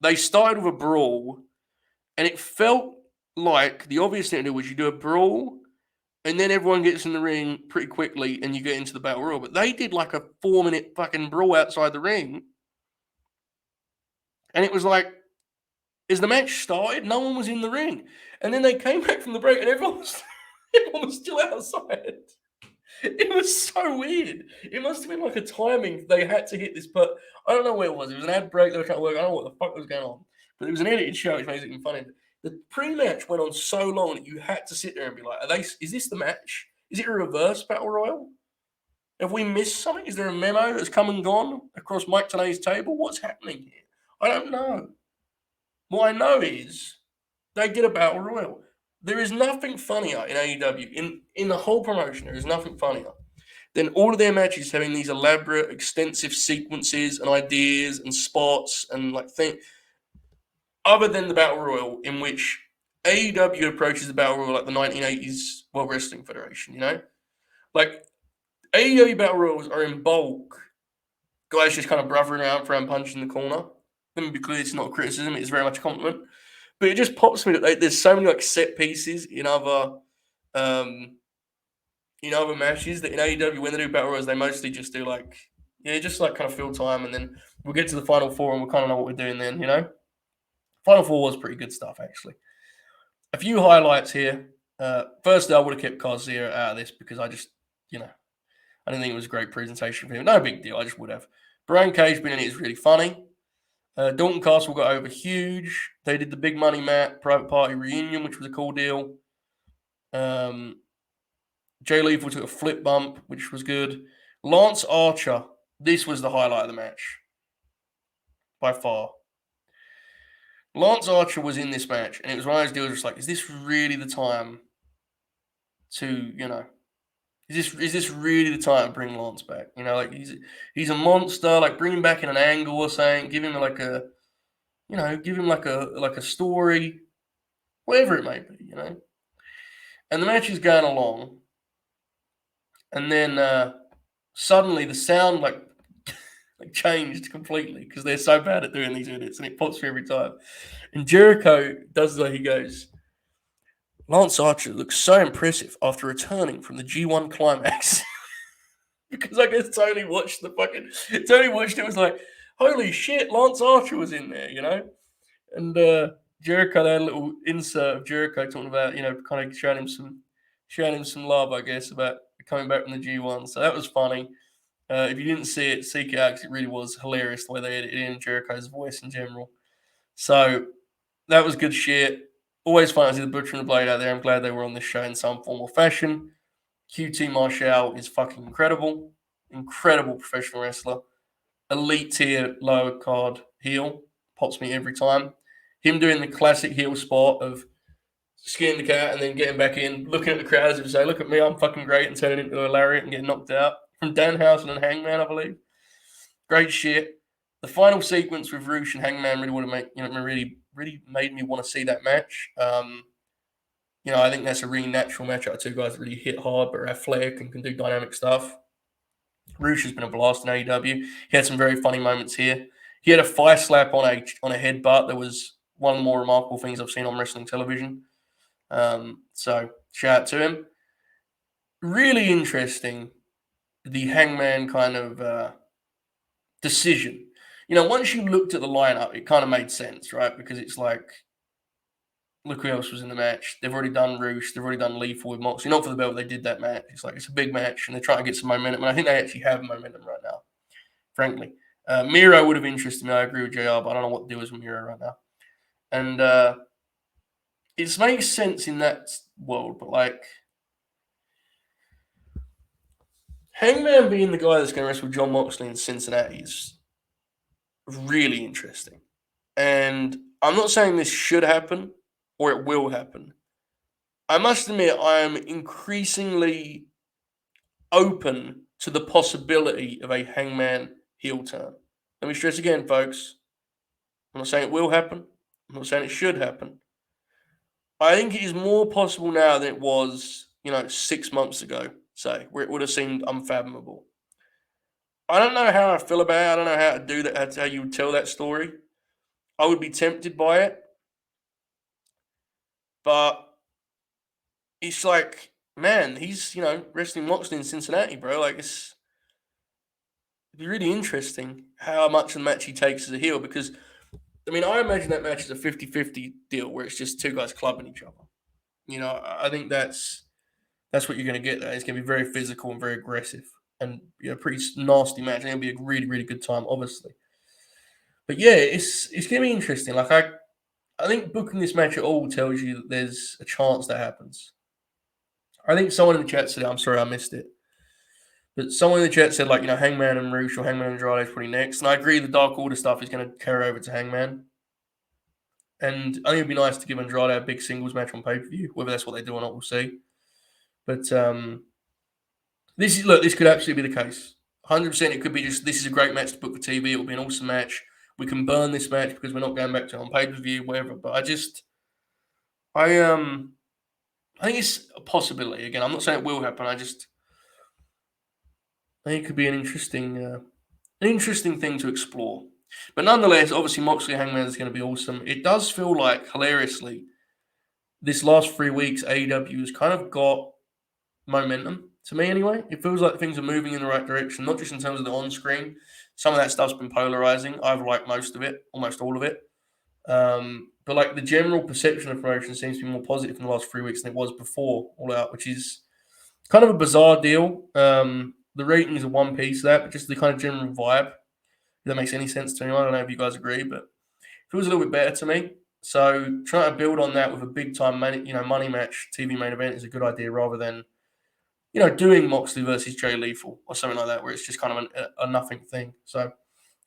They started with a brawl, and it felt like the obvious thing to do was you do a brawl, and then everyone gets in the ring pretty quickly, and you get into the battle royal. But they did like a 4-minute fucking brawl outside the ring, and it was like, as the match started, no one was in the ring, and then they came back from the break, and everyone was still outside. It was so weird. It must have been like a timing. They had to hit this, but I don't know where it was. It was an ad break. They were trying to work. I don't know what the fuck was going on. But it was an edited show, which makes it even funny. The pre-match went on so long that you had to sit there and be like, is this the match? Is it a reverse battle royal? Have we missed something? Is there a memo that's come and gone across Mike Tenay's table? What's happening here? I don't know. What I know is they did a battle royal. There is nothing funnier in AEW. In the whole promotion, there is nothing funnier than all of their matches having these elaborate, extensive sequences and ideas and spots and like things. Other than the battle royal, in which AEW approaches the battle royal like the 1980s World Wrestling Federation, like AEW battle royals are in bulk. Guys just kind of brothering around, throwing punches in the corner. Let me be clear, it's not a criticism; it's very much a compliment. But it just pops me that there's so many like set pieces in other matches that in AEW when they do battle royals they mostly just do just like kind of fill time, and then we'll get to the final four and we'll kind of know what we're doing then. Final four was pretty good stuff actually. A few highlights here. Firstly, I would have kept Garcia out of this because I just I didn't think it was a great presentation for him. No big deal. I just would have. Brian Cage being in it is really funny. Dalton Castle got over huge. They did the big money mat private party reunion, which was a cool deal. Jay Lethal took a flip bump, which was good. Lance Archer, this was the highlight of the match by far. Lance Archer was in this match, and it was one of those deals just like, is this really the time to, is this really the time to bring Lance back? Like he's a monster, like bring him back in an angle or something, give him like a story, whatever it may be, And the match is going along, and then suddenly the sound like changed completely because they're so bad at doing these edits, and it pops me every time. And Jericho does he goes, Lance Archer looks so impressive after returning from the G1 climax. Because I guess Tony watched it, was like, holy shit, Lance Archer was in there, And Jericho, they had a little insert of Jericho talking about, kind of showing him some love, I guess, about coming back from the G1. So that was funny. If you didn't see it, seek it out because it really was hilarious the way they edited in Jericho's voice in general. So that was good shit. Always fun to see the Butcher and the Blade out there. I'm glad they were on this show in some form or fashion. QT Marshall is fucking incredible. Incredible professional wrestler. Elite tier, lower card heel. Pops me every time. Him doing the classic heel spot of skinning the cat and then getting back in, looking at the crowd as if to say, look at me, I'm fucking great, and turning into a lariat and getting knocked out. From Danhausen and Hangman, I believe. Great shit. The final sequence with Roosh and Hangman really would have really made me want to see that match. I think that's a really natural match out of two guys that really hit hard but are athletic and can do dynamic stuff. Roosh has been a blast in AEW. He had some very funny moments here. He had a fire slap on a headbutt that was one of the more remarkable things I've seen on wrestling television. So shout out to him. Really interesting, the Hangman kind of decision. Once you looked at the lineup, it kind of made sense, right? Because it's like, look who else was in the match. They've already done Roosh. They've already done Lethal with Moxley. Not for the belt, they did that match. It's like, it's a big match, and they're trying to get some momentum. And I think they actually have momentum right now, frankly. Miro would have interested me. I agree with JR, but I don't know what to do with Miro right now. And it makes sense in that world, but like, Hangman being the guy that's going to wrestle John Moxley in Cincinnati is really interesting. And I'm not saying this should happen or it will happen. I must admit, I am increasingly open to the possibility of a Hangman heel turn. Let me stress again, folks. I'm not saying it will happen. I'm not saying it should happen. I think it is more possible now than it was, 6 months ago, say, where it would have seemed unfathomable. I don't know how I feel about it. I don't know how to do that, how you would tell that story. I would be tempted by it. But it's like, man, he's, wrestling Moxley in Cincinnati, bro. Like, it'd be really interesting how much of the match he takes as a heel because, I imagine that match is a 50-50 deal where it's just two guys clubbing each other. I think that's what you're going to get there. It's going to be very physical and very aggressive and pretty nasty match. It's going to be a really, really good time, obviously. But yeah, it's going to be interesting. Like, I think booking this match at all tells you that there's a chance that happens. I think someone in the chat said, I'm sorry, I missed it. But someone in the chat said, like, Hangman and Roosh or Hangman and Andrade is pretty next. And I agree the Dark Order stuff is going to carry over to Hangman. And I think it'd be nice to give Andrade a big singles match on pay-per-view. Whether that's what they do or not, we'll see. But this could absolutely be the case. 100% it could be just, this is a great match to book for TV. It'll be an awesome match. We can burn this match because we're not going back to it on pay-per-view, whatever. But I think it's a possibility. Again, I'm not saying it will happen. I think it could be an interesting thing to explore. But nonetheless, obviously Moxley Hangman is going to be awesome. It does feel like, hilariously, this last 3 weeks, AEW has kind of got momentum, to me anyway. It feels like things are moving in the right direction, not just in terms of the on-screen. Some of that stuff's been polarizing. I've liked most of it, almost all of it. But like the general perception of promotion seems to be more positive in the last 3 weeks than it was before All Out, which is kind of a bizarre deal. The ratings are one piece of that, but just the kind of general vibe. If that makes any sense to anyone. I don't know if you guys agree, but it feels a little bit better to me. So trying to build on that with a big time money match TV main event is a good idea rather than doing Moxley versus Jay Lethal or something like that, where it's just kind of a nothing thing. So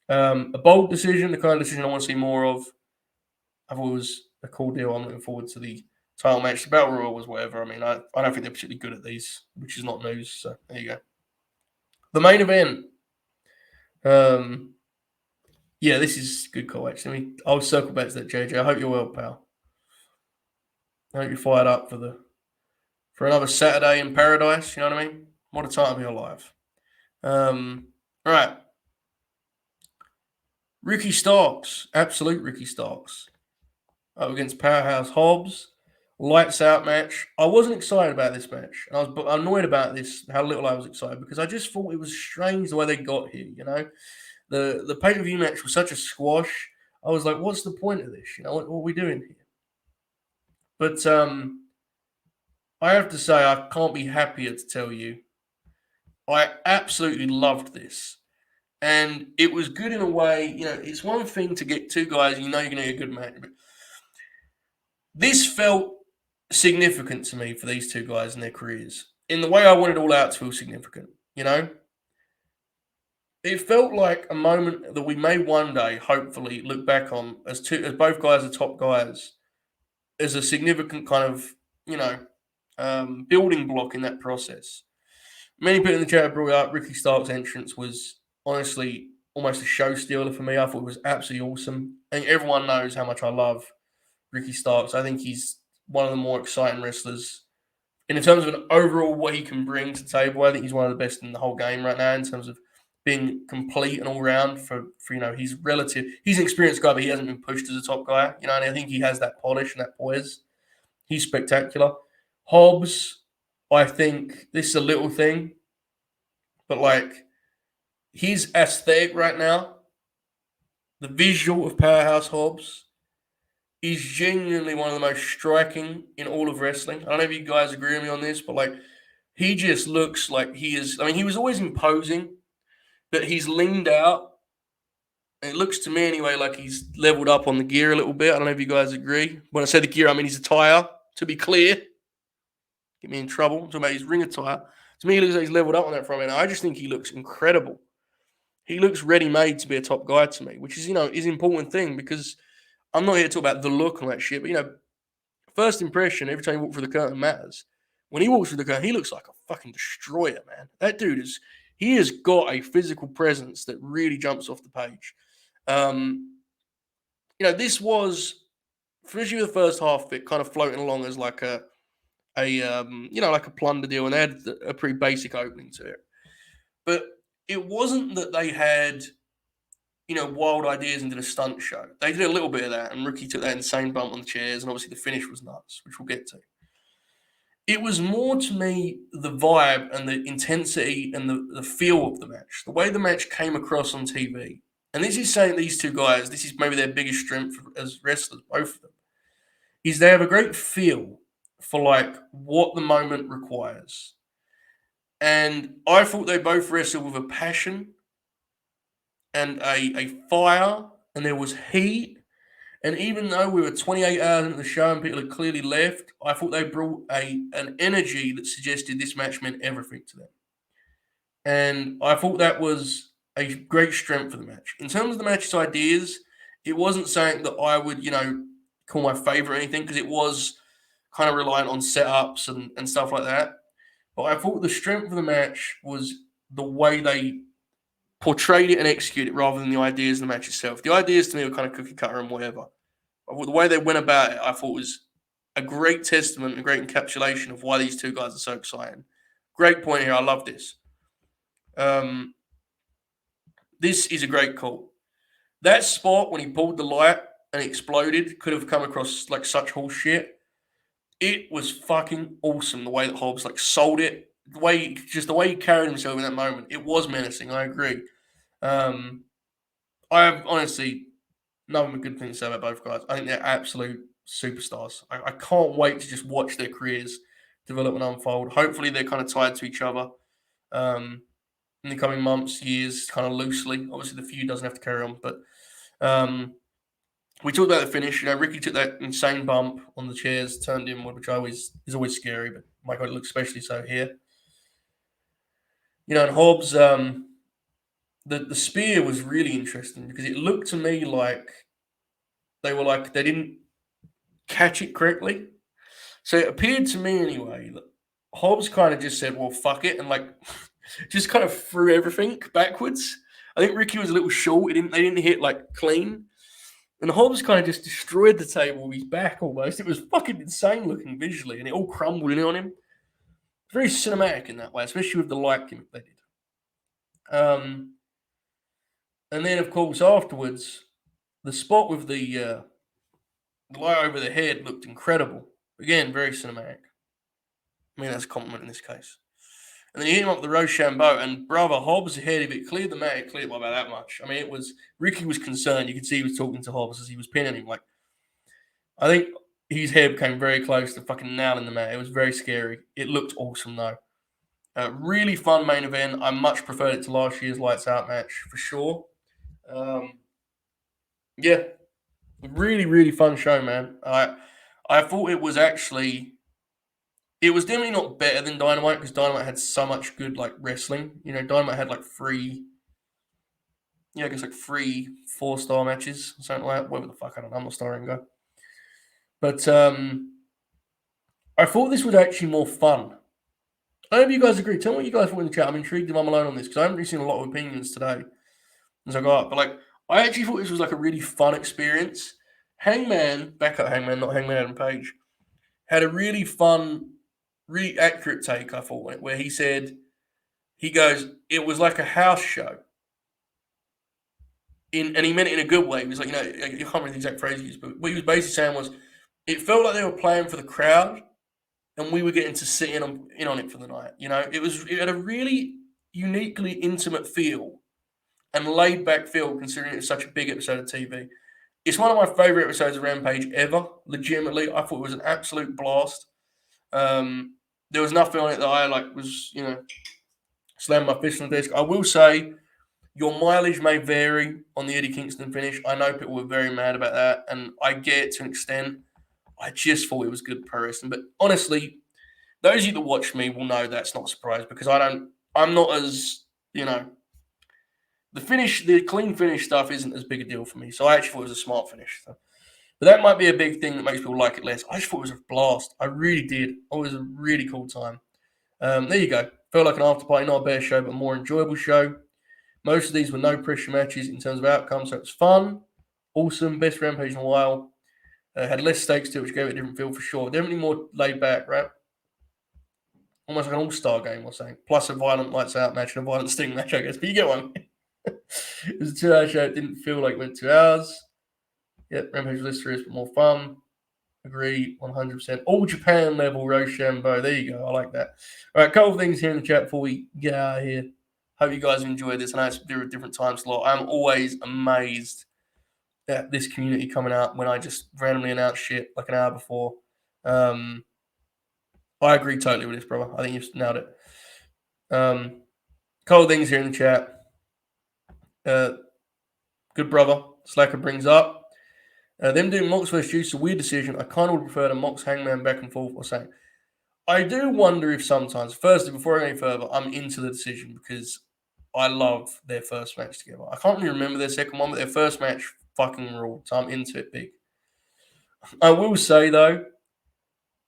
a bold decision, the kind of decision I want to see more of. I've always a cool deal. I'm looking forward to the title match. The Battle Royal was whatever. I don't think they're particularly good at these, which is not news. So there you go. The main event. Yeah, this is a good call, actually. I'll circle back to that, JJ. I hope you're well, pal. I hope you're fired up for another Saturday in paradise. You know what I mean? What a time to be alive. All right. Ricky Starks, absolute Ricky Starks, against Powerhouse Hobbs. Lights out match. I wasn't excited about this match. I was annoyed about this, how little I was excited, because I just thought it was strange the way they got here, The pay-per-view match was such a squash. I was like, what's the point of this? What are we doing here? But I have to say, I can't be happier to tell you. I absolutely loved this. And it was good in a way, it's one thing to get two guys, you're going to get a good match. But this felt significant to me for these two guys in their careers, in the way I wanted All Out to feel significant, It felt like a moment that we may one day, hopefully, look back on as both guys are top guys, as a significant kind of, building block in that process. Many people in the chat brought up Ricky Stark's entrance was honestly almost a show stealer for me. I thought it was absolutely awesome. I think everyone knows how much I love Ricky Starks. I think he's one of the more exciting wrestlers. In terms of an overall what he can bring to the table, I think he's one of the best in the whole game right now in terms of being complete and all round for he's he's an experienced guy, but he hasn't been pushed as a top guy, and I think he has that polish and that poise. He's spectacular. Hobbs, I think this is a little thing, but like his aesthetic right now, the visual of Powerhouse Hobbs is genuinely one of the most striking in all of wrestling. I don't know if you guys agree with me on this, but like he just looks like he is. He was always imposing, but he's leaned out. And it looks to me anyway like he's leveled up on the gear a little bit. I don't know if you guys agree. When I say the gear, I mean his attire, to be clear. get me in trouble. I'm talking about his ring attire. To me, he looks like he's leveled up on that front end. I just think he looks incredible. He looks ready-made to be a top guy to me, which is, is an important thing because I'm not here to talk about the look and that shit, but, first impression, every time you walk through the curtain matters. When he walks through the curtain, he looks like a fucking destroyer, man. That dude he has got a physical presence that really jumps off the page. This was, especially the first half of it, kind of floating along as like like a plunder deal, and they had a pretty basic opening to it. But it wasn't that they had, wild ideas and did a stunt show. They did a little bit of that, and Rookie took that insane bump on the chairs, and obviously the finish was nuts, which we'll get to. It was more to me the vibe and the intensity and the feel of the match, the way the match came across on TV. And this is saying these two guys, this is maybe their biggest strength as wrestlers, both of them, is they have a great feel for like what the moment requires. And I thought they both wrestled with a passion and a fire, and there was heat. And even though we were 28 hours into the show and people had clearly left, I thought they brought an energy that suggested this match meant everything to them. And I thought that was a great strength for the match. In terms of the match's ideas, it wasn't something that I would, call my favorite or anything, because it was kind of reliant on setups and stuff like that. But I thought the strength of the match was the way they portrayed it and executed it rather than the ideas of the match itself. The ideas to me were kind of cookie cutter and whatever. But the way they went about it, I thought was a great testament, a great encapsulation of why these two guys are so exciting. Great point here. I love this. This is a great call. That spot when he pulled the light and it exploded could have come across like such horse shit. It was fucking awesome the way that Hobbs like sold it, the way he carried himself in that moment. It was menacing. I agree. I have honestly nothing but good things to say about both guys. I think they're absolute superstars. I can't wait to just watch their careers develop and unfold. Hopefully, they're kind of tied to each other in the coming months, years, kind of loosely. Obviously, the feud doesn't have to carry on, but we talked about the finish. Ricky took that insane bump on the chairs, turned inward, which is always scary, but my God, it looks especially so here. And Hobbs, the spear was really interesting because it looked to me like they didn't catch it correctly. So it appeared to me anyway that Hobbs kind of just said, well, fuck it, and like just kind of threw everything backwards. I think Ricky was a little short. They didn't hit like clean. And Hobbs kind of just destroyed the table with his back almost. It was fucking insane looking visually, and it all crumbled in on him. Very cinematic in that way, especially with the light gimmick they did. And then, of course, afterwards, the spot with the light over the head looked incredible. Again, very cinematic. I mean, that's a compliment in this case. And then he hit him up with the Rochambeau, and brother, Hobbs' head, if it cleared the mat, it cleared by about that much. I mean, Ricky was concerned. You could see he was talking to Hobbs as he was pinning him. Like, I think his head came very close to fucking nailing the mat. It was very scary. It looked awesome, though. Really fun main event. I much preferred it to last year's Lights Out match, for sure. Yeah, really, really fun show, man. I thought it was definitely not better than Dynamite because Dynamite had so much good like wrestling. Dynamite had like three 4-star matches, something like that. Whatever the fuck, I don't know. I'm not starring go. But I thought this was actually more fun. I hope you guys agree. Tell me what you guys thought in the chat. I'm intrigued if I'm alone on this because I haven't really seen a lot of opinions today as I go up. But like, I actually thought this was like a really fun experience. Backup Hangman, not Hangman Adam Page, had a really fun, really accurate take, I thought, where he goes, it was like a house show. And he meant it in a good way. He was like, you can't remember the exact phrase he used, but what he was basically saying was, it felt like they were playing for the crowd, and we were getting to sit in on it for the night. It had a really uniquely intimate feel and laid back feel, considering it's such a big episode of TV. It's one of my favorite episodes of Rampage ever. Legitimately, I thought it was an absolute blast. There was nothing on it that I was slamming my fist on the desk. I will say your mileage may vary on the Eddie Kingston finish. I know people were very mad about that, and I get it to an extent. I just thought it was good pro wrestling. But honestly, those of you that watch me will know that's not a surprise because I'm not as, you know, the clean finish stuff isn't as big a deal for me. So I actually thought it was a smart finish. So. But that might be a big thing that makes people like it less. I just thought it was a blast. I really did. It was a really cool time. There you go. Felt like an after party, not a bear show, but a more enjoyable show. Most of these were no pressure matches in terms of outcome, so it was fun, awesome, best Rampage in a while. Had less stakes to it, which gave it a different feel for sure. Definitely more laid back, right? Almost like an all-star game or something. Plus a violent lights out match and a violent sting match, I guess. But you get one. It was a 2-hour show. It didn't feel like it went 2 hours. Yep, Rampage was less serious but more fun. Agree, 100%. All Japan level Rochambeau. There you go. I like that. All right, a couple of things here in the chat before we get out of here. Hope you guys enjoyed this. I know it's a different time slot. I'm always amazed at this community coming out when I just randomly announce shit like an hour before. I agree totally with this, brother. I think you've nailed it. Couple of things here in the chat. Good brother. Slacker brings up. Them doing Mox vs. Juice is a weird decision. I kind of would prefer to Mox Hangman back and forth or saying. I do wonder if sometimes, firstly, before I go any further, I'm into the decision because I love their first match together. I can't really remember their second one, but their first match fucking ruled. So I'm into it big. I will say, though,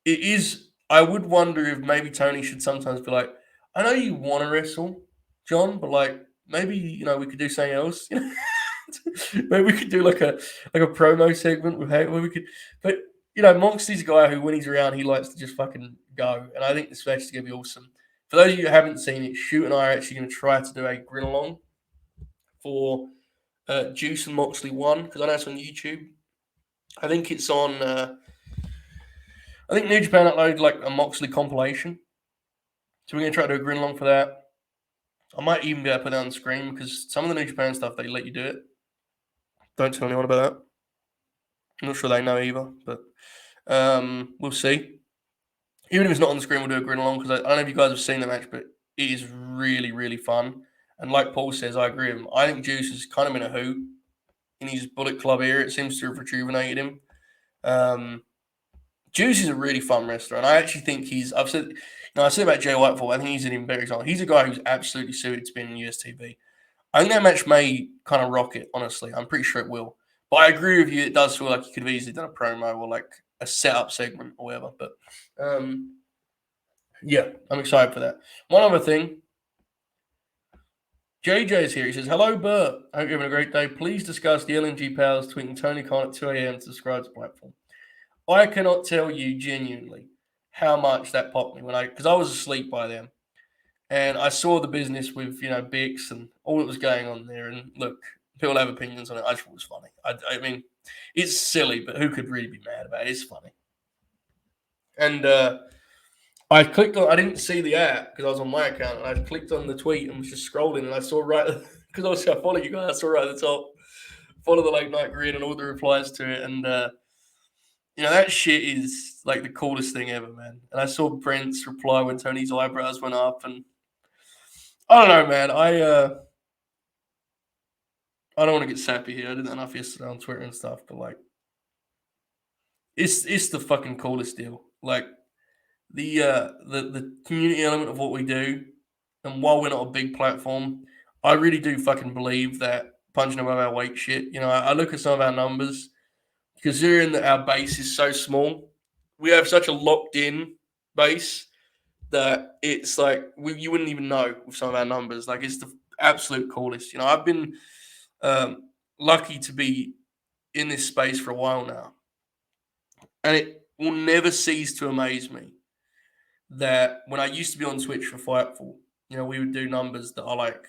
it is. I would wonder if maybe Tony should sometimes be like, I know you want to wrestle, John, but like maybe we could do something else. Maybe we could do like a promo segment with where we could. But Moxley's a guy who, when he's around, he likes to just fucking go. And I think this match is gonna be awesome. For those of you who haven't seen it, Shoot and I are actually going to try to do a grin along for Juice and Moxley 1 because I know it's on YouTube. I think it's on. I think New Japan uploaded like a Moxley compilation, so we're going to try to do a grin along for that. I might even be able to put it on the screen because some of the New Japan stuff they let you do it. Don't tell anyone about that. I'm not sure they know either, but we'll see. Even if it's not on the screen, we'll do a grin along because I don't know if you guys have seen the match, but it is really, really fun. And like Paul says, I agree with him. I think Juice has kind of been a hoot in his Bullet Club era. It seems to have rejuvenated him. Juice is a really fun wrestler, and I actually think I said about Jay White before. I think he's an even better example. He's a guy who's absolutely suited to being in US TV. I think that match may kind of rock it, honestly. I'm pretty sure it will. But I agree with you. It does feel like you could have easily done a promo or like a setup segment or whatever. But yeah, I'm excited for that. One other thing. JJ's here. He says, hello, Bert. I hope you're having a great day. Please discuss the LNG powers tweeting Tony Khan at 2 a.m. to describe the platform. I cannot tell you genuinely how much that popped me because I was asleep by then. And I saw the business with, Bix and all that was going on there. And look, people have opinions on it. I just thought it was funny. I mean, it's silly, but who could really be mad about it? It's funny. And I clicked on, I didn't see the app because I was on my account. And I clicked on the tweet and was just scrolling. And I saw because obviously I follow you guys, I saw right at the top, follow the Late Night Grin and all the replies to it. And, that shit is like the coolest thing ever, man. And I saw Brent's reply when Tony's eyebrows went up, and I don't know, man. I don't want to get sappy here. I did that enough yesterday on Twitter and stuff, but like, it's the fucking coolest deal. Like the community element of what we do, and while we're not a big platform, I really do fucking believe that punching above our weight shit. I look at some of our numbers. Considering that our base is so small, we have such a locked-in base that it's like you wouldn't even know with some of our numbers. Like, it's the absolute coolest. I've been lucky to be in this space for a while now, and it will never cease to amaze me that when I used to be on Twitch for Fightful, we would do numbers that are like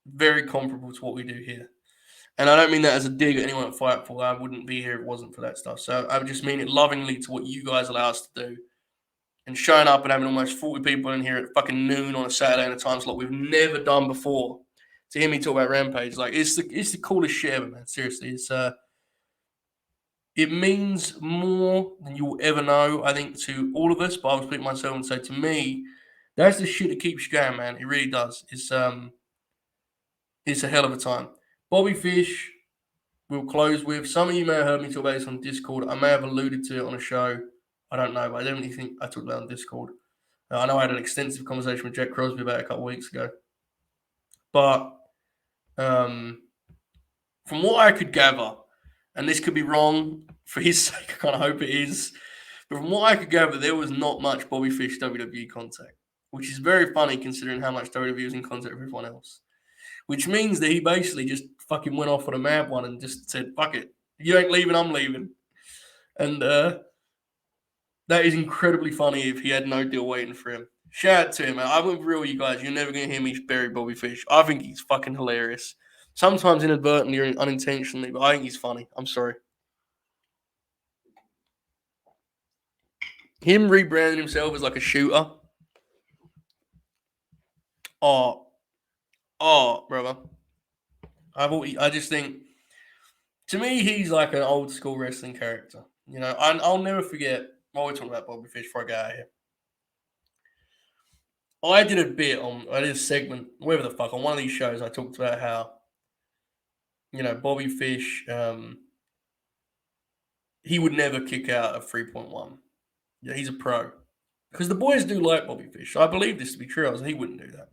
very comparable to what we do here. And I don't mean that as a dig at anyone at Fightful. I wouldn't be here if it wasn't for that stuff. So I would just mean it lovingly to what you guys allow us to do. And showing up and having almost 40 people in here at fucking noon on a Saturday in a time slot we've never done before to hear me talk about Rampage. Like, it's the coolest shit ever, man. Seriously. It means more than you'll ever know, I think, to all of us. But I'll speak myself and say, to me, that's the shit that keeps you going, man. It really does. It's a hell of a time. Bobby Fish, we'll close with. Some of you may have heard me talk about this on Discord. I may have alluded to it on a show I don't know, but I definitely think I talked about it on Discord. I know I had an extensive conversation with Jack Crosby about it a couple of weeks ago. But from what I could gather, and this could be wrong for his sake, I kind of hope it is, but from what I could gather, there was not much Bobby Fish WWE contact, which is very funny considering how much WWE was in contact with everyone else. Which means that he basically just fucking went off on a mad one and just said, fuck it. You ain't leaving, I'm leaving. And that is incredibly funny if he had no deal waiting for him. Shout out to him, man. I'm with real you guys. You're never going to hear me bury Bobby Fish. I think he's fucking hilarious. Sometimes inadvertently or unintentionally, but I think he's funny. I'm sorry. Him rebranding himself as like a shooter. Brother. I just think, to me, he's like an old school wrestling character. You know, I'll never forget, while we're talking about Bobby Fish before I get out of here. I did a segment, whatever the fuck, on one of these shows. I talked about how, you know, Bobby Fish, he would never kick out of 3.1. Yeah, he's a pro. Because the boys do like Bobby Fish. I believe this to be true. I was like, he wouldn't do that.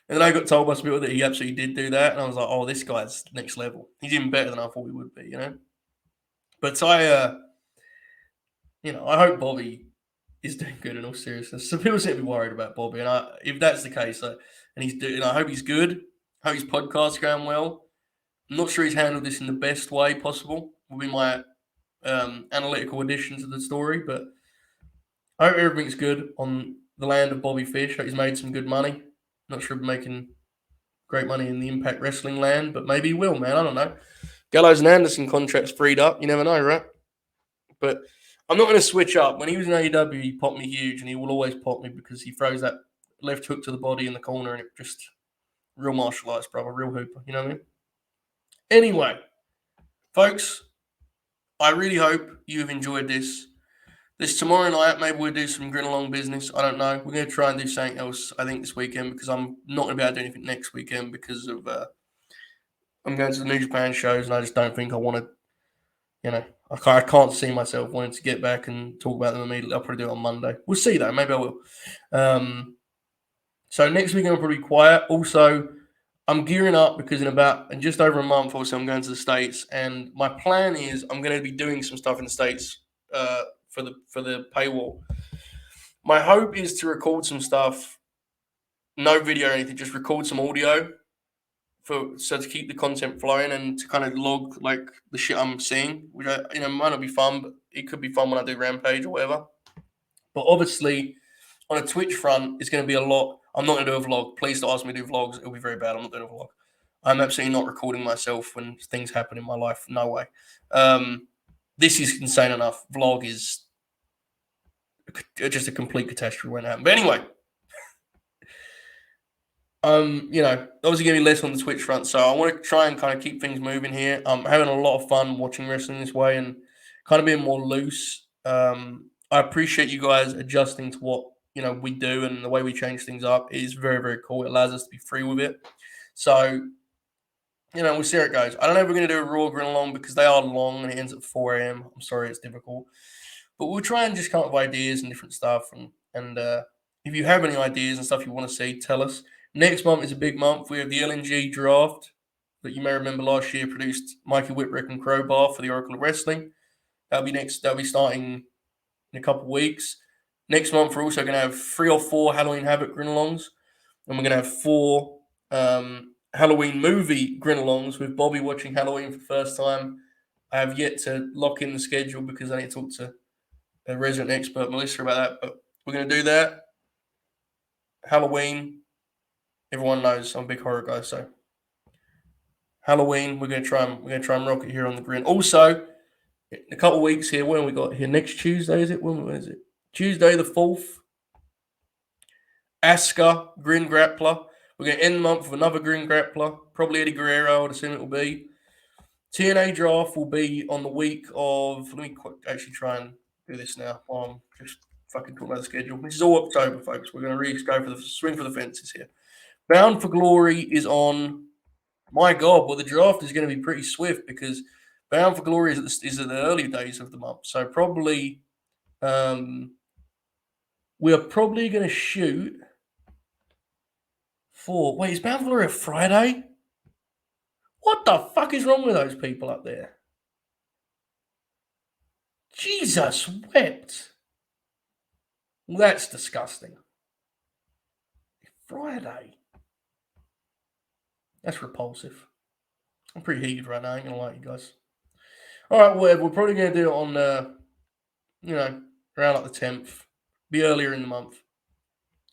And then I got told by some people that he absolutely did do that. And I was like, oh, this guy's next level. He's even better than I thought he would be, you know? But I hope Bobby is doing good in all seriousness. Some people seem to be worried about Bobby. And if that's the case, and I hope he's good. I hope his podcast's going well. I'm not sure he's handled this in the best way possible. Will be my analytical addition to the story, but I hope everything's good on the land of Bobby Fish. He's made some good money. Not sure if making great money in the Impact Wrestling land, but maybe he will, man. I don't know. Gallows and Anderson contracts freed up. You never know, right? But I'm not going to switch up. When he was in AEW, he popped me huge, and he will always pop me because he throws that left hook to the body in the corner, and it just real martial arts, brother, real hooper. You know what I mean? Anyway, folks, I really hope you've enjoyed this. This tomorrow night, maybe we'll do some grin along business. I don't know. We're going to try and do something else, I think, this weekend because I'm not going to be able to do anything next weekend because of I'm going to the New Japan shows and I just don't think I want to, you know, I can't see myself wanting to get back and talk about them immediately. I'll probably do it on Monday. We'll see, though. Maybe I will. So next weekend, I'll probably be quiet. Also, I'm gearing up because in just over a month, obviously, I'm going to the States. And my plan is I'm going to be doing some stuff in the States for the paywall. My hope is to record some stuff, no video or anything, just record some audio so to keep the content flowing and to kind of log like the shit I'm seeing, which might not be fun, but it could be fun when I do Rampage or whatever. But obviously, on a Twitch front, it's going to be a lot. I'm not going to do a vlog. Please don't ask me to do vlogs. It'll be very bad. I'm not doing a vlog. I'm absolutely not recording myself when things happen in my life. No way. This is insane enough. Vlog is just a complete catastrophe when it happens. But anyway, obviously going to be less on the Twitch front. So I want to try and kind of keep things moving here. I'm having a lot of fun watching wrestling this way and kind of being more loose. I appreciate you guys adjusting to what, we do and the way we change things up. It is very, very cool. It allows us to be free with it. So, we'll see how it goes. I don't know if we're going to do a Raw Grin Along because they are long and it ends at 4 a.m. I'm sorry, it's difficult. But we'll try and just come up with ideas and different stuff. And if you have any ideas and stuff you want to see, tell us. Next month is a big month. We have the LNG draft that you may remember last year produced Mikey Whipwreck and Crowbar for the Oracle of Wrestling. That'll be starting in a couple of weeks. Next month, we're also going to have 3 or 4 Halloween Havoc grin-alongs. And we're going to have 4 Halloween movie grin-alongs with Bobby watching Halloween for the first time. I have yet to lock in the schedule because I need to talk to a resident expert, Melissa, about that. But we're going to do that. Halloween, everyone knows I'm a big horror guy, so Halloween, we're going to try and rock it here on the Grin. Also, in a couple of weeks here, when we got here next Tuesday, is it? When is it? Tuesday the 4th. Asuka, Grin Grappler. We're going to end the month with another Grin Grappler. Probably Eddie Guerrero, I would assume it will be. TNA draft will be on the week of... Let me actually try and do this now while I'm just fucking talking about the schedule. This is all October, folks. We're going to really go for the swing for the fences here. Bound for Glory is on... My God, well, the draft is going to be pretty swift because Bound for Glory is at the early days of the month. So probably We are probably going to shoot for... Wait, is Bound for Glory a Friday? What the fuck is wrong with those people up there? Jesus wept. Well, that's disgusting. Friday. That's repulsive. I'm pretty heated right now. I ain't going to lie to you guys. All right, whatever. We're probably going to do it on, around like the 10th. Be earlier in the month.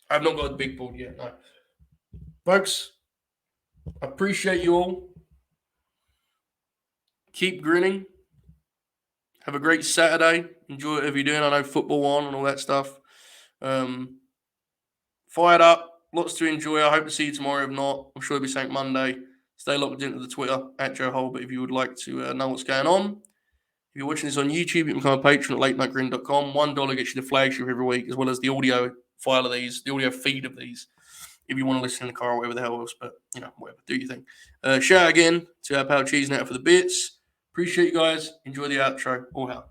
I've not got the big board yet, no. Folks, I appreciate you all. Keep grinning. Have a great Saturday. Enjoy whatever you're doing. I know football on and all that stuff. Fired up. Lots to enjoy. I hope to see you tomorrow. If not, I'm sure it'll be something Monday. Stay locked into the Twitter at Joe Holbert if you would like to know what's going on. If you're watching this on YouTube, you can become a patron at latenightgrin.com. $1 gets you the flagship every week, as well as the audio file of these, the audio feed of these, if you want to listen in the car or whatever the hell else. But, whatever. Do your thing. Shout out again to our pal Cheese Net for the bits. Appreciate you guys. Enjoy the outro. All hell.